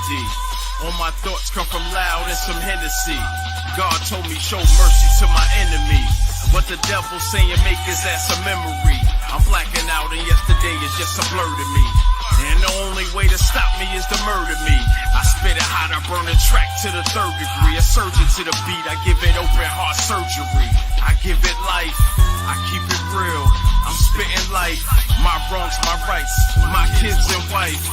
remedy. All my thoughts come from loud and some Hennessy. God told me show mercy to my enemy, but the devil saying make his ass a memory. I'm blacking out and yesterday is just a blur to me. And the only way to stop me is to murder me. I spit it hot, I burn a track to the 3rd degree. A surgeon to the beat, I give it open heart surgery. I give it life, I keep it real. I'm spitting life, my wrongs, my rights, my kids and wife.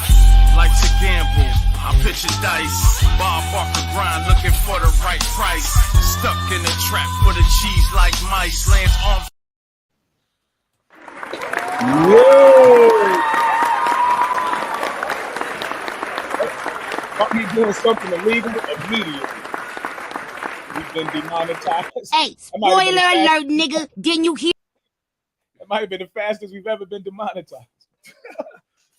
Life's a gamble, I'm pitching dice. Bob Barker grind, looking for the right price. Stuck in a trap for the cheese like mice. Lance Armstrong. Whoa! Caught me doing something illegal immediately. We've been demonetized. Hey, spoiler alert, nigga. Didn't you hear? That might have been the fastest we've ever been demonetized.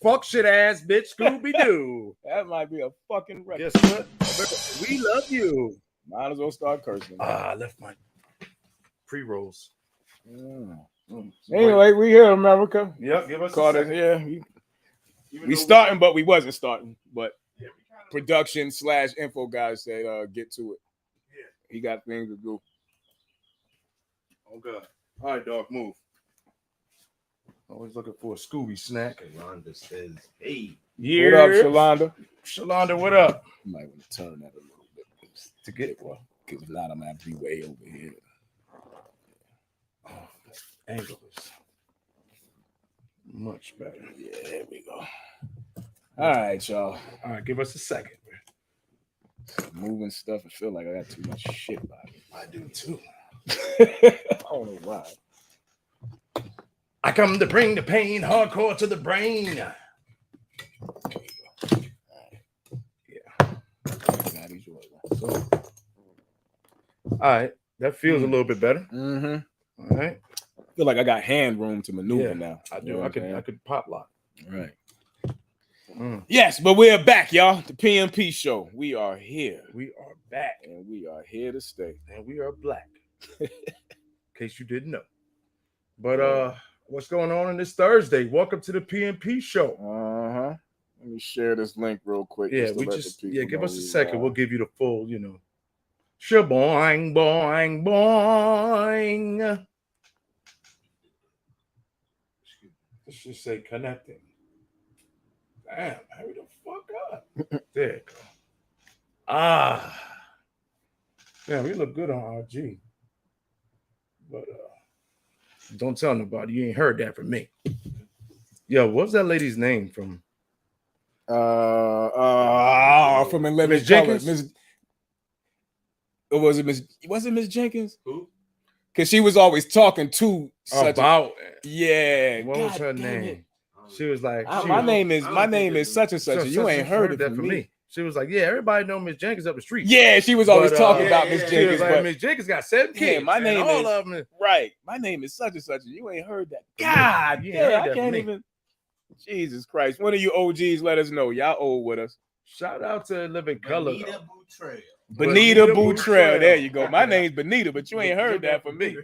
Fuck shit ass bitch Scooby-Doo. That might be a fucking record. Guess what? We love you. Might as well start cursing. I left my pre-rolls. Anyway, we here, America. Yep, give us Carter, we starting, but we wasn't starting. But production / info guys said, get to it. Yeah. He got things to do. Oh God! All right, dog, move. Always looking for a Scooby snack. Yolanda says, "Hey, What up, Shalonda? Shalonda, what up? You might want to turn that a little bit to get it well, because a lot of them have to be way over here. Oh, angle is much better. Yeah, there we go. All right, y'all. All right, give us a second. Moving stuff. I feel like I got too much shit about it. I do too. I don't know why. I come to bring the pain hardcore to the brain. Yeah. So, all right, that feels a little bit better. Mm-hmm. All right. I feel like I got hand room to maneuver now. I do. You know I could pop lock. Right. Yes, but we're back, y'all. The PMP show. We are here. We are back. And we are here to stay. And we are black. In case you didn't know. But what's going on this Thursday? Welcome to the PMP show. Uh-huh. Let me share this link real quick. Yeah, give us a second. We'll give you the full, shaboing, boing, boing. Let's just say connecting. Damn, hurry the fuck up. There you go. Yeah, we look good on RG. But don't tell nobody. You ain't heard that from me. Yo, what's that lady's name from? From Miss Jenkins. Was it Miss Jenkins? Who? Because she was always talking to about. Yeah. What was her name? She was like, my name is such and such. You ain't heard it from me. She was like, yeah, everybody know Miss Jenkins up the street. Yeah, she was always talking about Miss Jenkins. Like, Miss Jenkins got 7 kids. Yeah, my name all is of them. Right. My name is such and such. You ain't heard that. God, yeah, I can't even. Jesus Christ. One of you OGs, let us know. Y'all old with us. Shout out to Living Color. Benita Boutrell. There you go. My name's Benita, but you ain't heard that from me.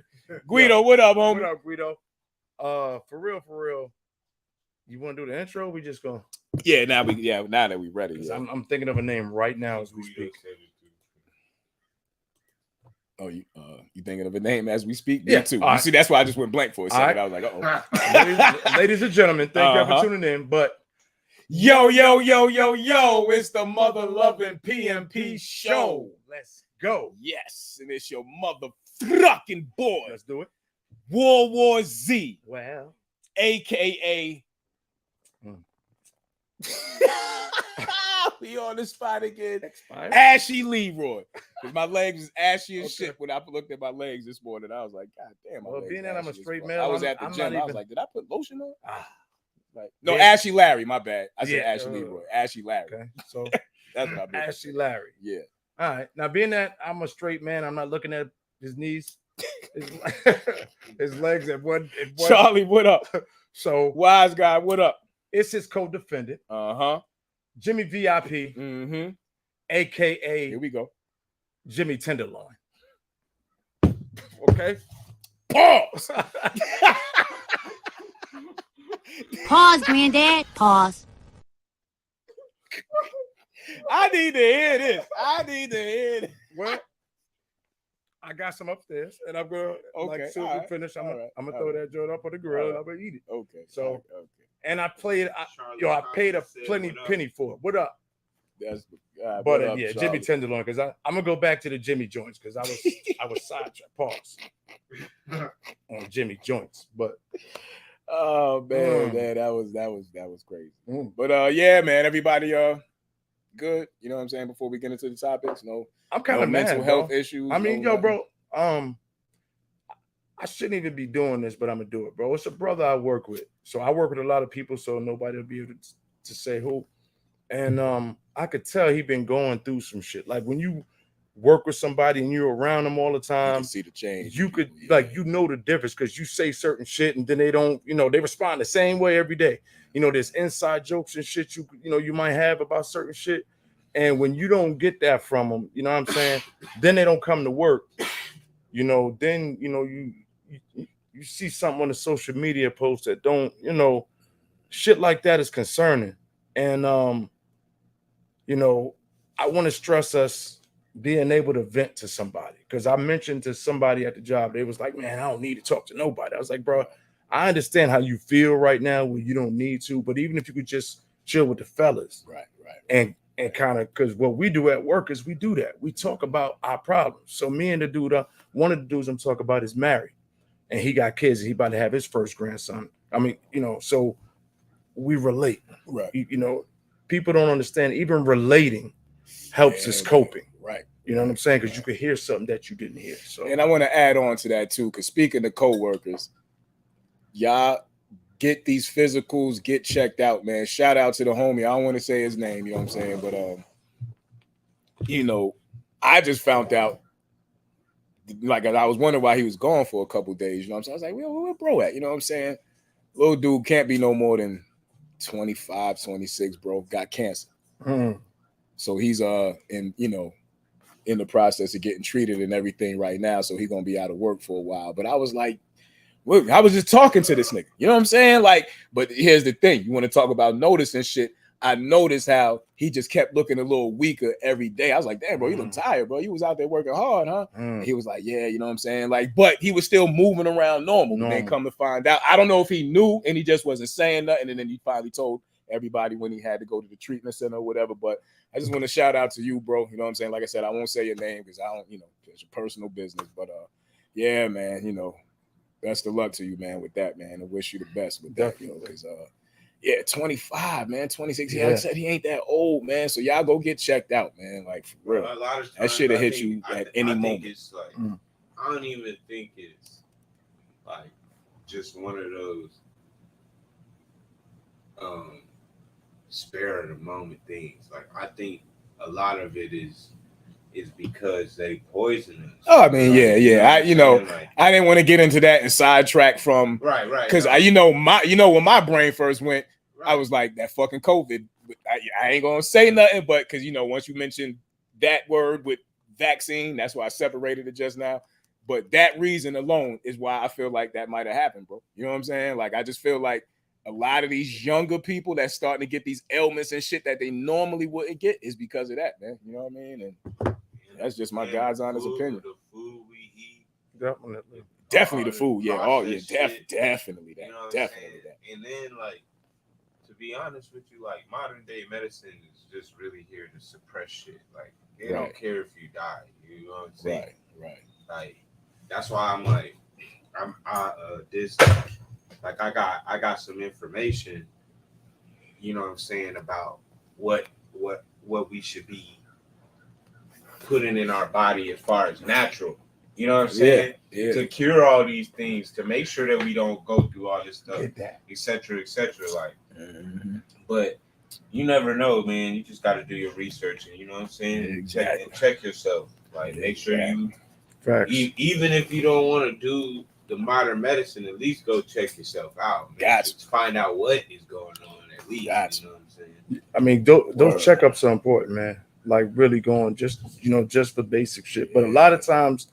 Guido, what up, homie? What up, Guido? For real. You want to do the intro? We just go. Yeah, now that we ready. Yeah. I'm thinking of a name right now as we speak. Oh, you thinking of a name as we speak? Yeah. Me too. Right. See, that's why I just went blank for a second. I was like, ladies and gentlemen, thank you for tuning in. But yo, it's the mother loving PMP show. Let's go. Yes, and it's your mother fucking boy. Let's do it. World War Z. Well, AKA we on the spot again. Ashy Leroy. Because my legs is ashy as shit. When I looked at my legs this morning, I was like, God damn. Well, being that I'm a straight male, I was at the gym. I was like, did I put lotion on? No, yeah. Ashy Larry. My bad. I said Ashy Leroy. Ashy Larry. Okay, so that's what I meant. Ashy Larry. Yeah. All right. Now, being that I'm a straight man, I'm not looking at his knees, his legs at one. Charlie, what up? So wise guy, what up? It's his co-defendant. Jimmy VIP. AKA. Here we go. Jimmy Tenderloin. Okay. Pause. Pause, granddad. Pause. I need to hear this. Well, I got some upstairs, and I'm gonna like as soon as we finish, I'm gonna throw that joint up on the grill and I'm gonna eat it. Okay. So, and I played. I paid a penny for it. What up? That's but yeah, Jimmy Tenderloin, because I'm gonna go back to the Jimmy joints because I was sidetracked. Pause on Jimmy joints, but oh man, that was crazy. But yeah, man, everybody good. You know what I'm saying? Before we get into the topics, I'm kind of mental health issues. I mean, bro, I shouldn't even be doing this, but I'm gonna do it, bro. It's a brother I work with, so I work with a lot of people, so nobody will be able to say who. And I could tell he been going through some shit. Like when you work with somebody and you're around them all the time, you can see the change. You could know the difference because you say certain shit and then they don't, they respond the same way every day. There's inside jokes and shit you might have about certain shit. And when you don't get that from them, you know what I'm saying? Then they don't come to work. Then you see something on the social media post that don't, shit like that is concerning. And I want to stress us being able to vent to somebody, because I mentioned to somebody at the job, they was like, man, I don't need to talk to nobody. I was like, bro, I understand how you feel right now where you don't need to, but even if you could just chill with the fellas, right. And kind of, because what we do at work is we do that. We talk about our problems. So me and the dude, one of the dudes I'm talking about is married, and he got kids, and he about to have his first grandson. I mean, so we relate, right? People don't understand. Even relating helps us coping, right? You know what I'm saying? Because you could hear something that you didn't hear. So, and I want to add on to that too, because speaking of coworkers, y'all get these physicals, get checked out, man. Shout out to the homie. I don't want to say his name, you know what I'm saying, but I just found out. Like, I was wondering why he was gone for a couple days. You know what I'm saying? I was like, where bro at? You know what I'm saying? Little dude can't be no more than 25, 26, bro. Got cancer. So he's in the process of getting treated and everything right now. So he's gonna be out of work for a while. But I was like, look, I was just talking to this nigga. You know what I'm saying? Like, but here's the thing. You want to talk about noticing shit. I noticed how he just kept looking a little weaker every day. I was like, damn, bro, you look tired, bro. You was out there working hard, huh? He was like, yeah, you know what I'm saying? Like, but he was still moving around normal. And then come to find out, I don't know if he knew and he just wasn't saying nothing. And then he finally told everybody when he had to go to the treatment center or whatever. But I just want to shout out to you, bro. You know what I'm saying? Like I said, I won't say your name because I don't, it's your personal business. But yeah, man, best of luck to you, man, with that, man. I wish you the best with that, because yeah, 25, man, 26. Yeah, like I said, he ain't that old, man. So y'all go get checked out, man. Like, for real. A lot of times, that should have hit you at any moment. It's like, I don't even think it's like just one of those spare of the moment things. Like, I think a lot of it is because they poison us. Oh, I mean, yeah. I didn't want to get into that and sidetrack from right. Because when my brain first went, I was like, that fucking COVID. I ain't gonna say nothing, but because once you mentioned that word with vaccine, that's why I separated it just now. But that reason alone is why I feel like that might have happened, bro. You know what I'm saying? Like, I just feel like a lot of these younger people that's starting to get these ailments and shit that they normally wouldn't get is because of that, man. You know what I mean? And that's just my God's honest opinion. The food we eat, definitely the food. Yeah, definitely that. You know definitely that. And then, like, to be honest with you, like, modern day medicine is just really here to suppress shit. Like, they don't care if you die. You know what I'm saying? Right. Like, that's why I'm like, I got some information, you know what I'm saying, about what we should be putting in our body as far as natural, you know what I'm saying? Yeah. To cure all these things, to make sure that we don't go through all this stuff, et cetera, like. But you never know, man. You just got to do your research, and you know what I'm saying? Exactly. Check yourself. Like, make sure you, even if you don't want to do the modern medicine, at least go check yourself out. Man. Just find out what is going on at least. You know what I'm saying? I mean, those checkups are important, man. Like, really going just for basic shit. But a lot of times,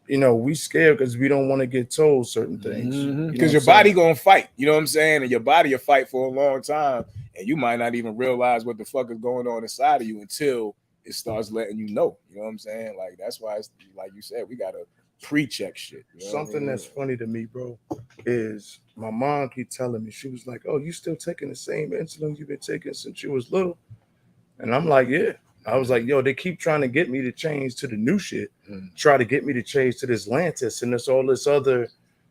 you know, we scared because we don't want to get told certain things. Because your body gonna fight. You know what I'm saying? And your body will fight for a long time, and you might not even realize what the fuck is going on inside of you until it starts letting you know. You know what I'm saying? Like that's why it's like you said, we gotta pre-check shit. You know Something that's funny to me, bro, is my mom keep telling me, she was like, "Oh, you still taking the same insulin you've been taking since you was little?" And I'm like, "Yeah." I was like, "Yo, they keep trying to get me to change to the new shit, try to get me to change to this Lantus and this all this other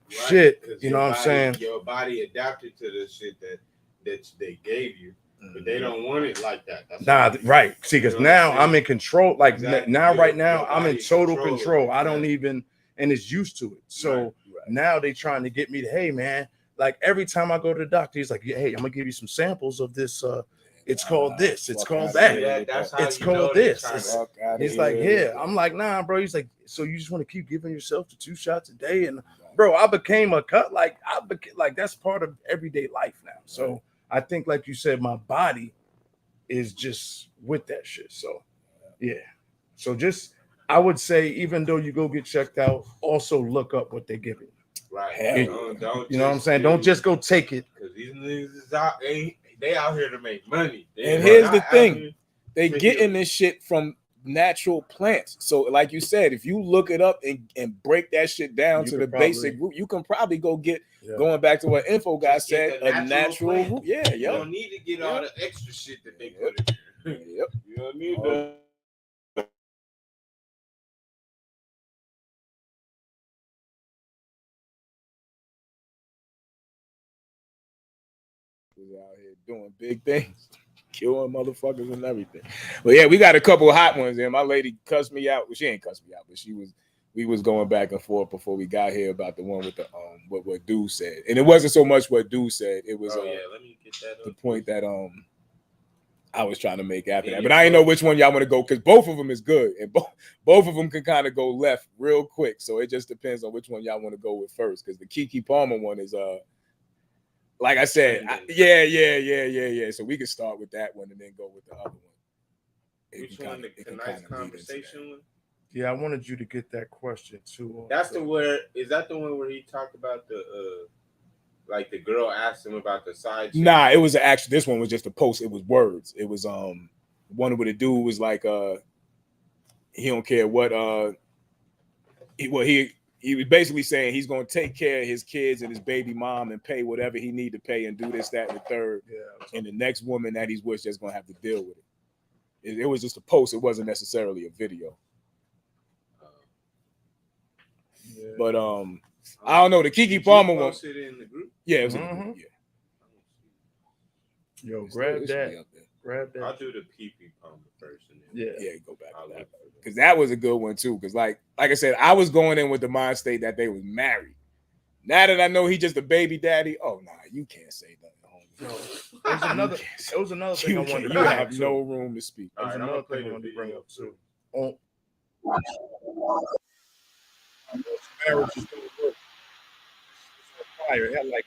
shit." You know what I'm saying? Your body adapted to the shit that they gave you, but they don't want it like that. That's right. See, because now I'm in control. Like now, right now, your I'm in body total control. control. I don't even, and it's used to it. So now they trying to get me to, hey man, like every time I go to the doctor, he's like, hey, I'm gonna give you some samples of this. It's called this. It's called that. That's how it's you know called they're this. trying to- He's like, yeah. I'm like, nah, bro. He's like, so you just want to keep giving yourself the 2 shots a day? And bro, I became a cut. Like that's part of everyday life now. So I think, like you said, my body is just with that shit. So yeah. So just, I would say, even though you go get checked out, also look up what they're giving. Right. Don't you know what I'm saying? Don't just go take it. Because these niggas is out, they out here to make money. And here's the thing. They getting this shit from natural plants. So like you said, if you look it up and break that shit down to the basic root, you can probably go get, going back to what Info guy said, a natural root. Yeah, you don't need to get all the extra shit that they put in there. Yep. You don't need that. Out here doing big things, killing motherfuckers and everything. But yeah, we got a couple of hot ones there. My lady cussed me out. Well, she ain't cussed me out, but we was going back and forth before we got here about the one with the what Dude said. And it wasn't so much what Dude said, it was let me get that the point that I was trying to make after that. But I didn't know which one y'all want to go, because both of them is good, and both of them can kind of go left real quick. So it just depends on which one y'all want to go with first, because the Keke Palmer one is like I said, yeah. So we can start with that one and then go with the other one. Which one? The nice conversation one? Yeah, I wanted you to get that question too. That's is that the one where he talked about the like the girl asked him about the side chick? Nah, it was actually, this one was just a post. It was words. It was one where the dude was like he don't care what he was basically saying he's going to take care of his kids and his baby mom and pay whatever he need to pay and do this, that, and the third. Yeah. And the next woman that he's with just going to have to deal with it. It was just a post. It wasn't necessarily a video. Yeah. But I don't know, the Keke Palmer one. In the group? Yeah, it was in the group. Yeah. Yo, grab that. I'll do the Keke Palmer first. And then go back to that. Because that was a good one too. Because like I said, I was going in with the mind state that they was married. Now that I know he just a baby daddy, oh nah, you can't say that. It was another thing I wanted to you bring have up no room to speak. There's another thing I wanted to bring up too. Marriage is gonna work. It's on fire. It had like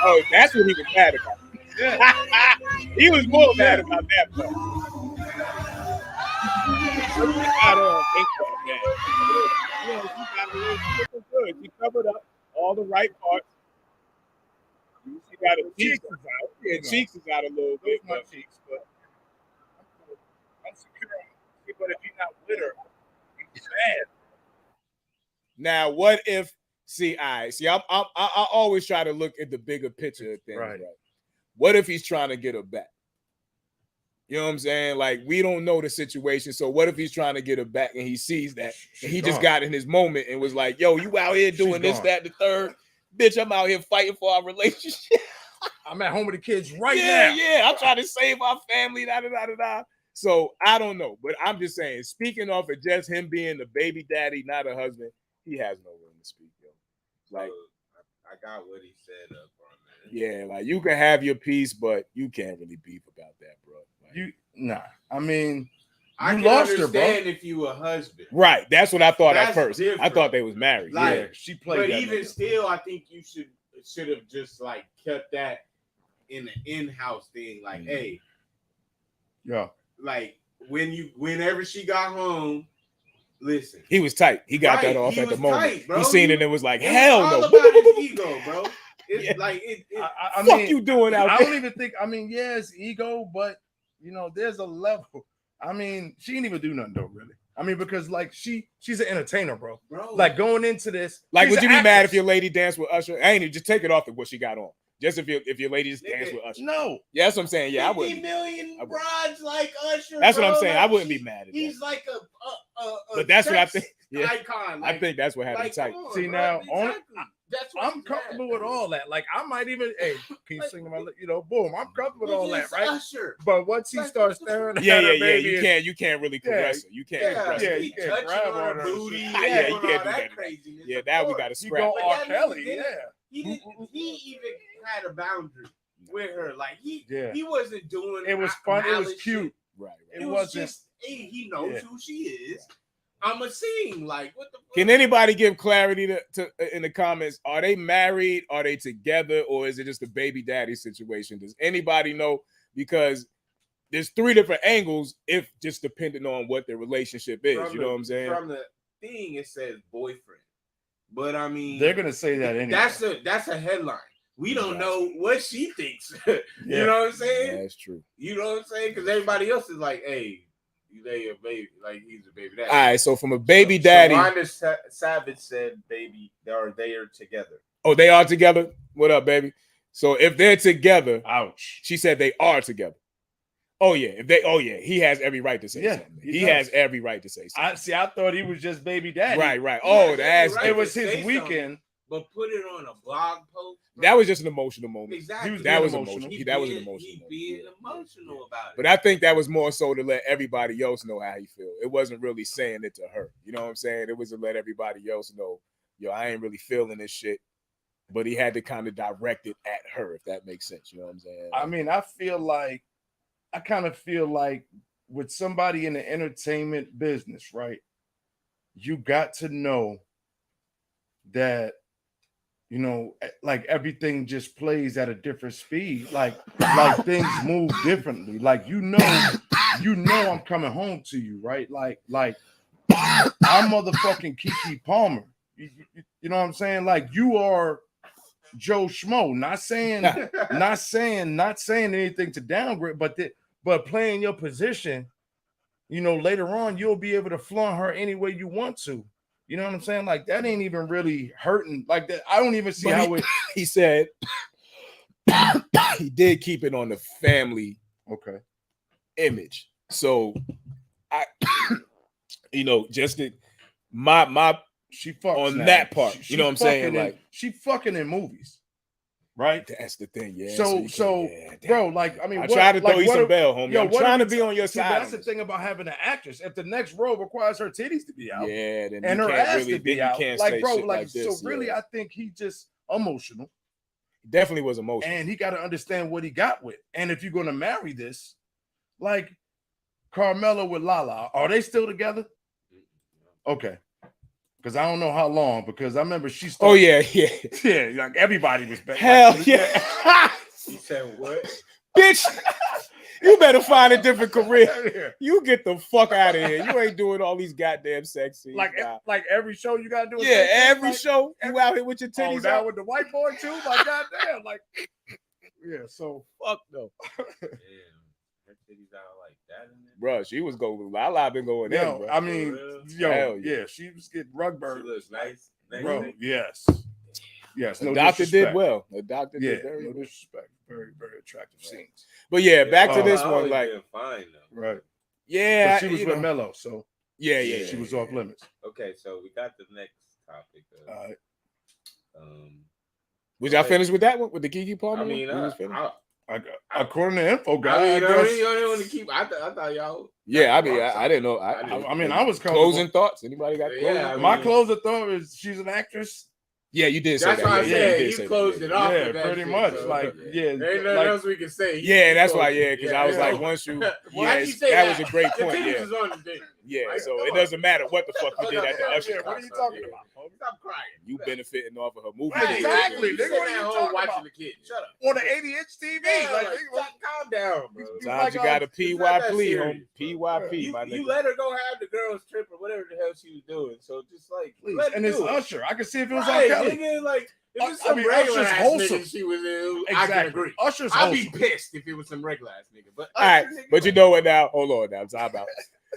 Oh, that's what he was mad about. He was more mad about that part. She covered up all the right parts. She got her cheeks out. Yeah, cheeks is out a little bit. My cheeks, but I'm secure. But if you're not with her, it's bad. Now, what if? I always try to look at the bigger picture of things. Right. What if he's trying to get her back? You know what I'm saying? Like, we don't know the situation. So what if he's trying to get her back and he sees that and he just got in his moment and was like, yo, you out here doing this, that, the third. Bitch, I'm out here fighting for our relationship. I'm at home with the kids now. Yeah. I'm trying to save our family. So I don't know. But I'm just saying, speaking off of just him being the baby daddy, not a husband, he has no room to speak, yo. Like, I got what he said up on that. Yeah, like you can have your piece, but you can't really beef about that, bro. Like, I mean, I You can lost her, bro. understand if you a husband. Right. That's what I thought at That's first. I different. thought they was married. Like, yeah. Yeah, she played But that even nigga. still, I think you should have just like kept that in the in-house thing. Like, hey, Yeah. like whenever she got home, listen. He was tight. He got Right, that off he at the was moment. tight, bro. He seen He- it and was like, It was hell all no. about his ego, bro. It's Yeah. like it I Fuck mean, you doing out I there. don't even think. I mean, yeah, it's ego, but you know, there's a level. I mean, she didn't even do nothing though, really. I mean, because like she's an entertainer, bro. bro. Like going into this, Like, she's would you an be mad if actress. your lady danced with Usher? Ain't it? Just take it off of what she got on. Just if your lady just danced with Usher. No, Yeah, that's what I'm saying. Yeah, I 50 wouldn't. million I wouldn't. rods like Usher. That's what I'm bro. saying. Like, I wouldn't be mad at that. He's like a But that's what I sex think. Yeah, icon. I think that's what happened like, tight. come on, See, bro. now, exactly. That's what I'm he's comfortable at, with bro. all that. Like I might even, hey, keep Like, singing my, boom. I'm comfortable with all Nigga, that, it's right? Usher. But once he Like, starts what the staring Yeah, at yeah, her, yeah. baby, You can't really caress her. You can't Yeah, caress yeah, her. you he can't touching grab on on her her. booty. Yeah, and you doing can't all do that that. craziness. Yeah, of now we course. got to you scrap. go But R. that Kelly, nigga didn't- yeah. He even had a boundary with her. Like he wasn't doing. It was fun. It was malice cute. shit. Right. It It was wasn't. just he knows Yeah. who she is. I'm a sing. Like what the fuck? Can anybody give clarity to in the comments? Are they married? Are they together? Or is it just a baby daddy situation? Does anybody know? Because there's 3 different angles, if just depending on what their relationship is. From You know the- what I'm saying? From the thing, it says boyfriend, but I mean They're gonna say that anyway. that's a headline. We don't Gotcha. know what she thinks. You Yeah. know what I'm saying? That's true. You know what I'm saying? Because everybody else is like, hey, they a baby, like he's a baby daddy. All right. So from a baby So daddy, Wanda Savage said, "Baby, they are together." oh, they are together. What up, baby? So if they're together, Ouch. she said they are together. Oh yeah, he has every right to say Yeah, something. he He does. has every right to say something. I thought he was just baby daddy. Right. He Oh, has that's every right It was to his say weekend. But put it on a blog post. bro. that was just an emotional moment. exactly He was That being was emotional. emotional. That was an He emotional being moment. emotional about it. But I think that was more so to let everybody else know how he feel. It wasn't really saying it to her. You know what I'm saying? It was to let everybody else know, yo, I ain't really feeling this shit. But he had to kind of direct it at her, if that makes sense. You know what I'm saying? I mean, I kind of feel like with somebody in the entertainment business, right? You got to know that, you know, like everything just plays at a different speed. Like things move differently. Like, you know, I'm coming home to you, right? Like I'm motherfucking Keke Palmer. You know what I'm saying? Like, you are Joe Schmo. Not saying anything to downgrade, but playing your position, you know, later on you'll be able to flaunt her any way you want to. You know what I'm saying? Like, that ain't even really hurting. Like that, I don't even see But how it. he said he did keep it on the family Okay. image. So I you know, just my She fucks on now. that part, She- you know what I'm saying? fucking in- Like, she fucking in movies, right? that's the thing, yeah. So, you can't- yeah, bro, damn. like, I mean, I what- try to throw like, you what some are- bell, homie. yo, I'm what trying are to we be on your See, side. that's the thing about having an actress. If the next role requires her titties to be out, Yeah, then and you her can't ass really, to be then out, you can't like, say bro, shit like, like this. so really, yeah. I think he just emotional, Definitely was emotional. and he got to understand what he got with. And if you're gonna marry this, like Carmelo with Lala, are they still together? Okay, because I don't know how long. Because I remember she started. Oh yeah, yeah, like everybody was back. hell like, yeah, He said what? bitch. You better find a different career. Yeah. You get the fuck out of here. You ain't doing all these goddamn sex scenes. Like, nah. like every show you gotta do. a Yeah, sex scene, every like, show you out here with your Oh, titties now out. with the white boy too. Like, goddamn, like, yeah. So, Fuck no, Damn, her titties out like that in there. bro. She was going. Lala been going yo, in, bro. I mean, real? yo, Hell yeah. yeah, she was getting rug She burn, looks nice. bro. Nice. Yes, yes. The No doctor did disrespect. well. The doctor Yeah, did very no well. disrespect. Very, very attractive scenes. But yeah, back to Oh, this I've one. always Like, been fine though. Right. yeah, But she was you with know. Mello, so Yeah, she was off limits. Okay, so we got the next topic. All right. Was y'all Okay. finished with that one with the Keke Palmer? I mean, one? We was finished? According to info, I guy, mean, I you guess. don't want to keep. I thought y'all. Yeah, I mean, I didn't know. I mean, I was comfortable. closing thoughts. Anybody got closing? Yeah, I thoughts? My mean- closing thought is she's an actress. Yeah, you did say That's that. why I yeah, said you did you say closed that. it off. Yeah, with that pretty shit, much. so. Like, yeah, Ain't nothing like, else we can say. Yeah, that's why. Yeah, because I was Yeah. like, once you, Why yeah, you say that was a great The point. titties Yeah, is on the thing. yeah. Like, So come it on. doesn't matter what the fuck you did at the Yeah, Usher what are you concert. talking Yeah. about, homie? Stop crying. You benefiting off of her movie. Right, Exactly, You nigga, sitting what at you home talking watching about? the kid. Shut up. On the 80-inch TV. Yeah, like, calm down, bro. Sometimes you got to It's not that PYP, serious, homie. bro. PYP, my You nigga. let her go have the girls trip or whatever the hell she was doing. So just like please. let her And it's do it. Usher. I can see if it was Right, R. Kelly. nigga, like if it's I some mean, regular Usher's ass wholesome. nigga she was in, I Exactly. can agree. Usher's I'd wholesome. be pissed if it was some regular ass nigga. But All right, Usher, nigga, but you like, know what now? Hold on now. Time out.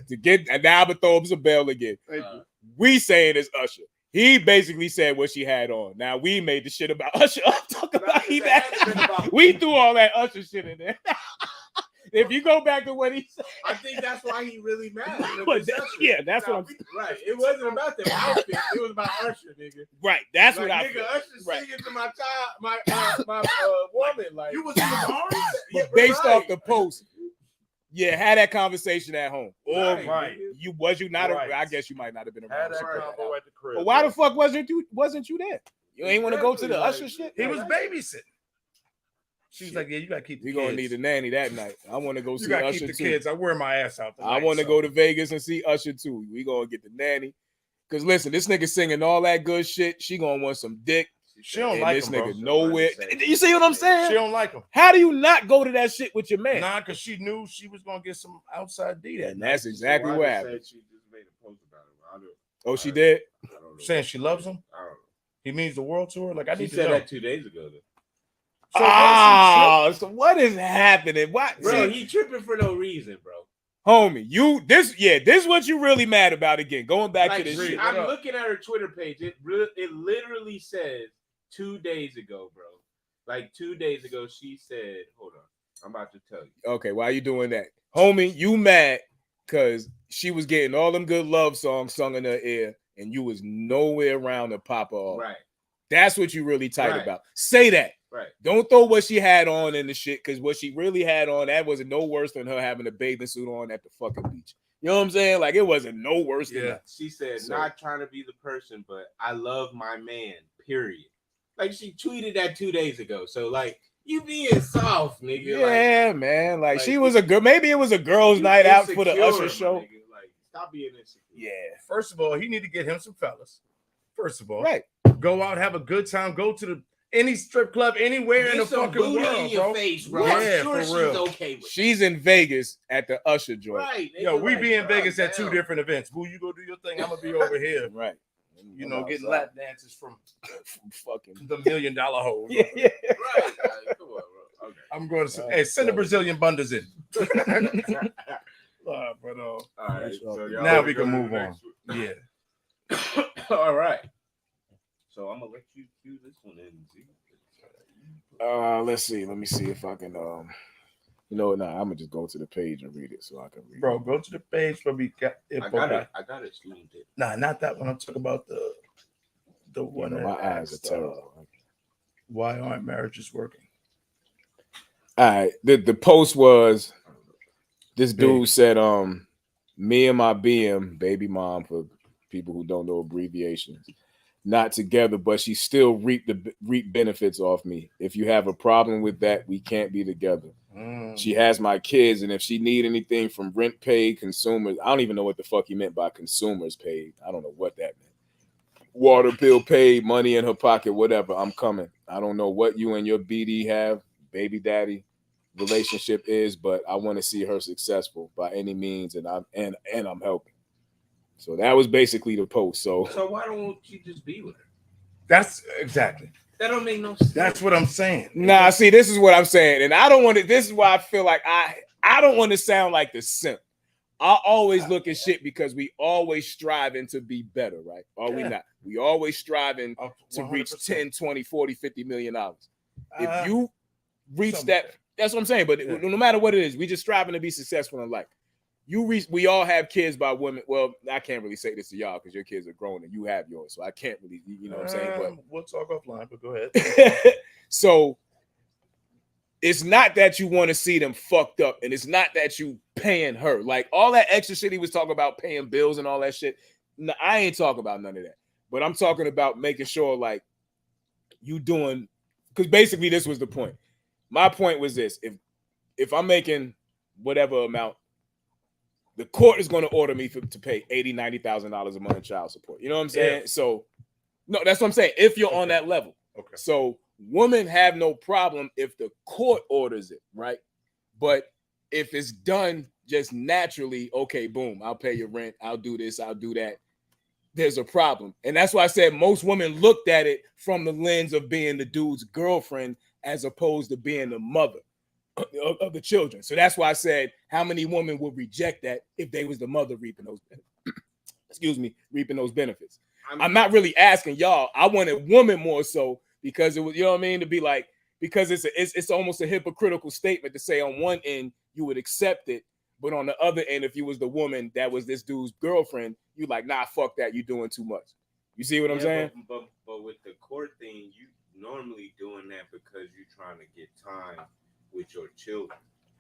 To get, and now I'm going to throw up some bell again. Thank you. We saying it's Usher. He basically said what she had on. Now we made the shit about Usher up. Talk about he that. We threw all that Usher shit in there. If you go back to what he said, I think that's why he really mad. because But it's that- Usher. yeah, that's Now, what I'm- right. It wasn't about the outfit. It was about Usher, nigga. right? That's Like, what I nigga, feel. Usher Right. singing to my child, my woman. Like You was in the car? Yeah, Based right. off the post, yeah, had that conversation at home. Or Right. you not? Right. I guess you might not have been Had around. that to check combo out. at the crib. But why bro. the fuck wasn't you there? You ain't want to go to the Usher shit. He was babysitting. She was like, "Yeah, you gotta keep the We kids. gonna need a nanny that night. I want to go You see gotta Usher keep the too. kids. I wear my ass out. I want to go to Vegas and see Usher too. We gonna get the nanny. Cause listen, this nigga singing all that good shit. She gonna want some dick. She don't And like this him, nigga bro. nowhere. You see what I'm saying? She don't like him. How do you not go to that shit with your man? Nah, because she knew she was gonna get some outside D that And night. that's exactly what happened. She just made a post about it. I don't, Oh, she did? I don't know. Saying she loves him. I don't know. He means the world to her. Like I She need to said know. that 2 days ago. Though. So Oh, so what is happening? What, Bro, see, he tripping for no reason, bro. homie? This is what you really mad about again. Going back to Like, this Reed, shit. what I'm up? looking at her Twitter page. It literally says 2 days ago, bro. Like 2 days ago, she said, "Hold on, I'm about to tell you." Okay, why you doing that, homie? You mad because she was getting all them good love songs sung in her ear, and you was nowhere around to pop her off. Right, That's what you really tight Right. about. Say that. right. Don't throw what she had on in the shit, because what she really had on, that wasn't no worse than her having a bathing suit on at the fucking beach. You know what I'm saying? Like, it wasn't no worse than Yeah. that. She said, So- "Not trying to be the person, but I love my man." Period. Like she tweeted that 2 days ago. So like, you being soft, nigga. Yeah, man. Like, she like, was a good. Maybe it was a girls' You night out for the insecure, Usher my show. nigga. Like, stop being insecure. Yeah, First of all, he need to get him some fellas. First of all, right. go out, have a good time, go to any strip club anywhere in the Get some fucking booty world, in your bro. face, bro. Yeah, I'm sure for she's real. okay with it. She's in Vegas at the Usher joint. Right. Yo, nigga, we like, be in bro, Vegas at two damn. different events. Boo, you go do your thing. I'm gonna be over here. Right. You know, getting outside. lap dances from Fucking. the $1 million hole. Yeah, yeah. Right. Like, come on, bro. Okay. I'm going to Right, hey, send the so- Brazilian bundas in. But All right. So y'all Now wanna we go can to the move on. next one? Yeah. All right. So I'm gonna let you do this one in. Z. Let's see. Let me see if I can. You know what? Nah, I'm gonna just go to the page and read it so I can read. Bro, it. go to the page where we got I got it. I got it. Streamed it. Nah, not that one. I'm talking about the You one know, that my eyes are asked, terrible. why aren't marriages working? All right. The post was this Big. dude said, me and my BM, baby mom, for people who don't know abbreviations, not together, but she still reap benefits off me. If you have a problem with that, we can't be together. She has my kids, and if she need anything from rent paid, consumers, I don't even know what the fuck he meant by consumers paid. I don't know what that meant. Water bill paid, money in her pocket, whatever. I'm coming. I don't know what you and your BD have, baby daddy relationship is, but I want to see her successful by any means, and I'm helping. So that was basically the post. So why don't you just be with her? That's exactly. That don't make no sense. That's what I'm saying. nah, see, this is what I'm saying, and I don't want to. This is why I feel like I don't want to sound like the simp. I always look at shit because we always striving to be better, right? Are we Yeah. not? We always striving Oh, to reach 100%. 10, 20, 40, 50 million dollars. If Uh, you reach something that, like that. that's what I'm saying. But Yeah. no matter what it is, we just striving to be successful in life. We all have kids by women. Well, I can't really say this to y'all because your kids are grown and you have yours. So I can't really, you know what I'm saying? We'll talk offline, but go ahead. But so it's not that you want to see them fucked up, and it's not that you paying her. Like all that extra shit he was talking about, paying bills and all that shit. No, I ain't talking about none of that. But I'm talking about making sure, like, you doing, because basically this was the point. My point was this: if I'm making whatever amount, the court is going to order me to pay $80,000-$90,000 a month in child support. You know what I'm saying? So, no, that's what I'm saying. If you're on that level, Okay. so women have no problem if the court orders it, right? But if it's done just naturally, okay, boom, I'll pay your rent, I'll do this, I'll do that. There's a problem. And that's why I said most women looked at it from the lens of being the dude's girlfriend as opposed to being the mother of the children. So that's why I said how many women would reject that if they was the mother reaping those reaping those benefits. I'm not really asking y'all. I wanted women more so because it was, you know what I mean, to be like, because it's almost a hypocritical statement to say on one end you would accept it, but on the other end, if you was the woman that was this dude's girlfriend, you like, nah, fuck that, you doing too much. You see what I'm saying? But with the court thing, you normally doing that because you're trying to get time with your children.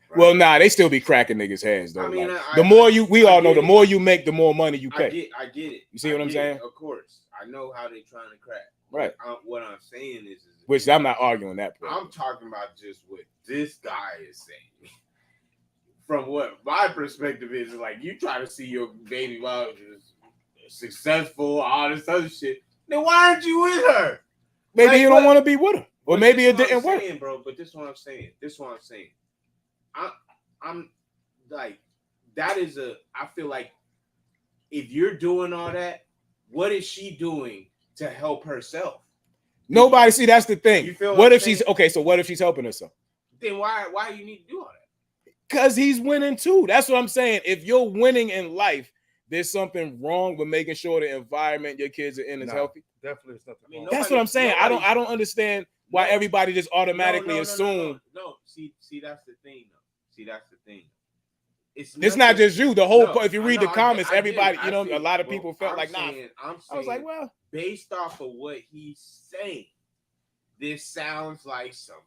Right? Well, nah, they still be cracking niggas' heads though. I mean, like, the more we all know, the more you make, the more money you pay. I get it. You see what I'm saying? Of course, I know how they trying to crack. Right. What I'm saying is which I'm not arguing that point. I'm talking about just what this guy is saying. From what my perspective is like, you try to see your baby mom successful, all this other shit. Then why aren't you with her? Maybe like, you don't want to be with her, or maybe it didn't work, bro. But this is what I'm saying. I'm like, that is I feel like if you're doing all that, what is she doing to help herself? Nobody. See, that's the thing. You feel what if she's okay? So what if she's helping herself? Then why you need to do all that? Because he's winning too. That's what I'm saying. If you're winning in life, there's something wrong with making sure the environment your kids are in is healthy. Definitely, it's nothing. I mean, that's what I'm saying. I don't understand why everybody just automatically assume. No. See, that's the thing, though. It's not just you. The whole. If you read the comments, I everybody, get it. you know, I a lot of people felt like, nah. I'm saying, I was like, well, based off of what he's saying, this sounds like somebody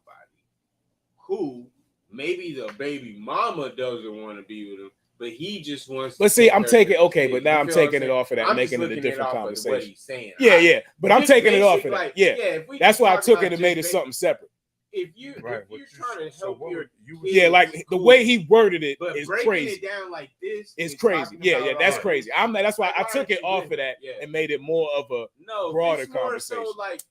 who maybe the baby mama doesn't want to be with him, but he just wants. But see, I'm taking but now I'm taking it saying? off of that, I'm making it a looking different off of conversation. what he's saying. Yeah, but I'm taking it off of that. Like, Yeah, if we that's why I talk took about it and made it something separate. If you're trying to help your yeah, like kids, the way he worded it but is breaking crazy. it down like this is crazy. Yeah, that's crazy. That's why Like, I why took it aren't you off with of that it? Yeah. and made it more of a broader it's more conversation. So like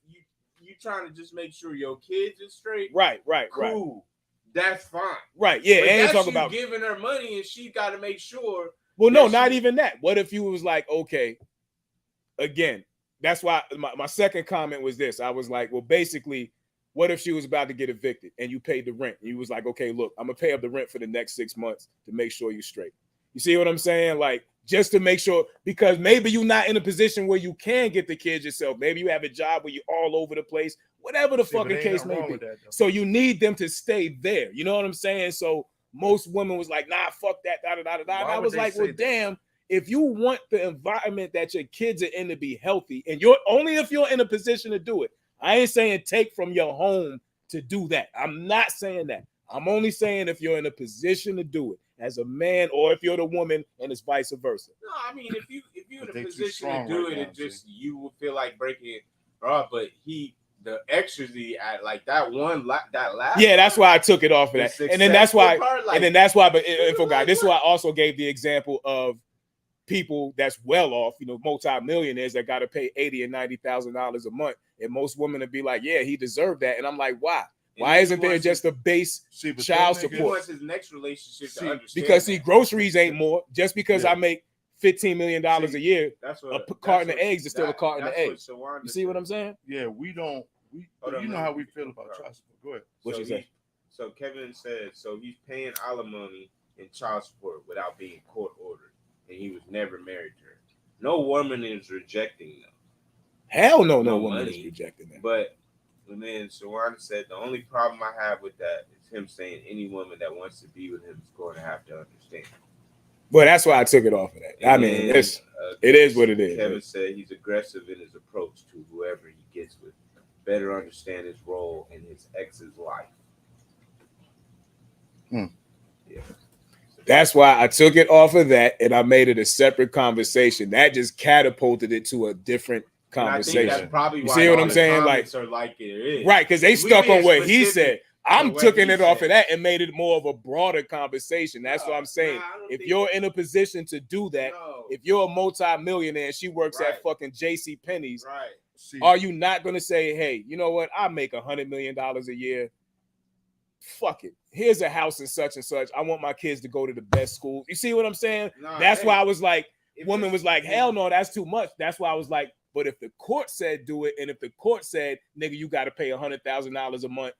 you trying to just make sure your kids are straight. Right. Cool. That's fine. Right. Yeah. But And that's talk you about giving her money and she got to make sure. Well, no, not even that. What if you was like, okay, again, that's why my second comment was this. I was like, well, basically, what if she was about to get evicted and you paid the rent? And you was like, okay, look, I'm gonna pay up the rent for the next 6 months to make sure you're straight. You see what I'm saying? Like, just to make sure, because maybe you're not in a position where you can get the kids yourself. Maybe you have a job where you're all over the place, whatever the fucking case may be. So you need them to stay there. You know what I'm saying? So most women was like, nah, fuck that, And I was like, well, damn, if you want the environment that your kids are in to be healthy, and you're only if you're in a position to do it. I ain't saying take from your home to do that. I'm not saying that. I'm only saying if you're in a position to do it as a man, or if you're the woman, and it's vice versa. No, I mean, if you're in a position to do it, it just you will feel like breaking it, bro. But the ecstasy at like that last. Yeah, that's why I took it off of that, and then that's why, But if a guy, this is why I also gave the example of people that's well off, multi-millionaires that got to pay $80,000 and $90,000 a month, and most women would be like, "Yeah, he deserved that," and I'm like, "Why? Why isn't there just a base child support?" He wants his next relationship to understand because groceries ain't more. Just because I make $15 million a year, a carton of eggs is still a carton of eggs. You see what I'm saying? Yeah, we know how we feel about child support. Go ahead. What you say? So Kevin said, so he's paying alimony and child support without being court ordered, and he was never married to her. No woman is rejecting them. Hell no, no woman is rejecting that. But then Shawana said the only problem I have with that is him saying any woman that wants to be with him is going to have to understand. Well, that's why I took it off of that. I mean, it is what it is. Kevin said he's aggressive in his approach to whoever he gets with. Better understand his role in his ex's life. Yeah. That's why I took it off of that and I made it a separate conversation. That just catapulted it to a different And I think that's conversation. probably You why see what all I'm the saying? Like, comments are like it is. right, because they We stuck being on what he specific said. I'm to what taking he it off said. of that and made it more of a broader conversation. That's what I'm saying. Nah, I don't If think- you're in a position to do that, No. if you're a multi-millionaire and she works Right. at fucking JC Penney's, Right. See, are you not going to say, hey, you know what? I make $100 million a year. Fuck it. Here's a house and such. I want my kids to go to the best school. You see what I'm saying? Nah, That's hey, why I was like, if woman it's- was like, hell no, that's too much. That's why I was like, but if the court said do it, and if the court said, nigga, you got to pay $100,000 a month,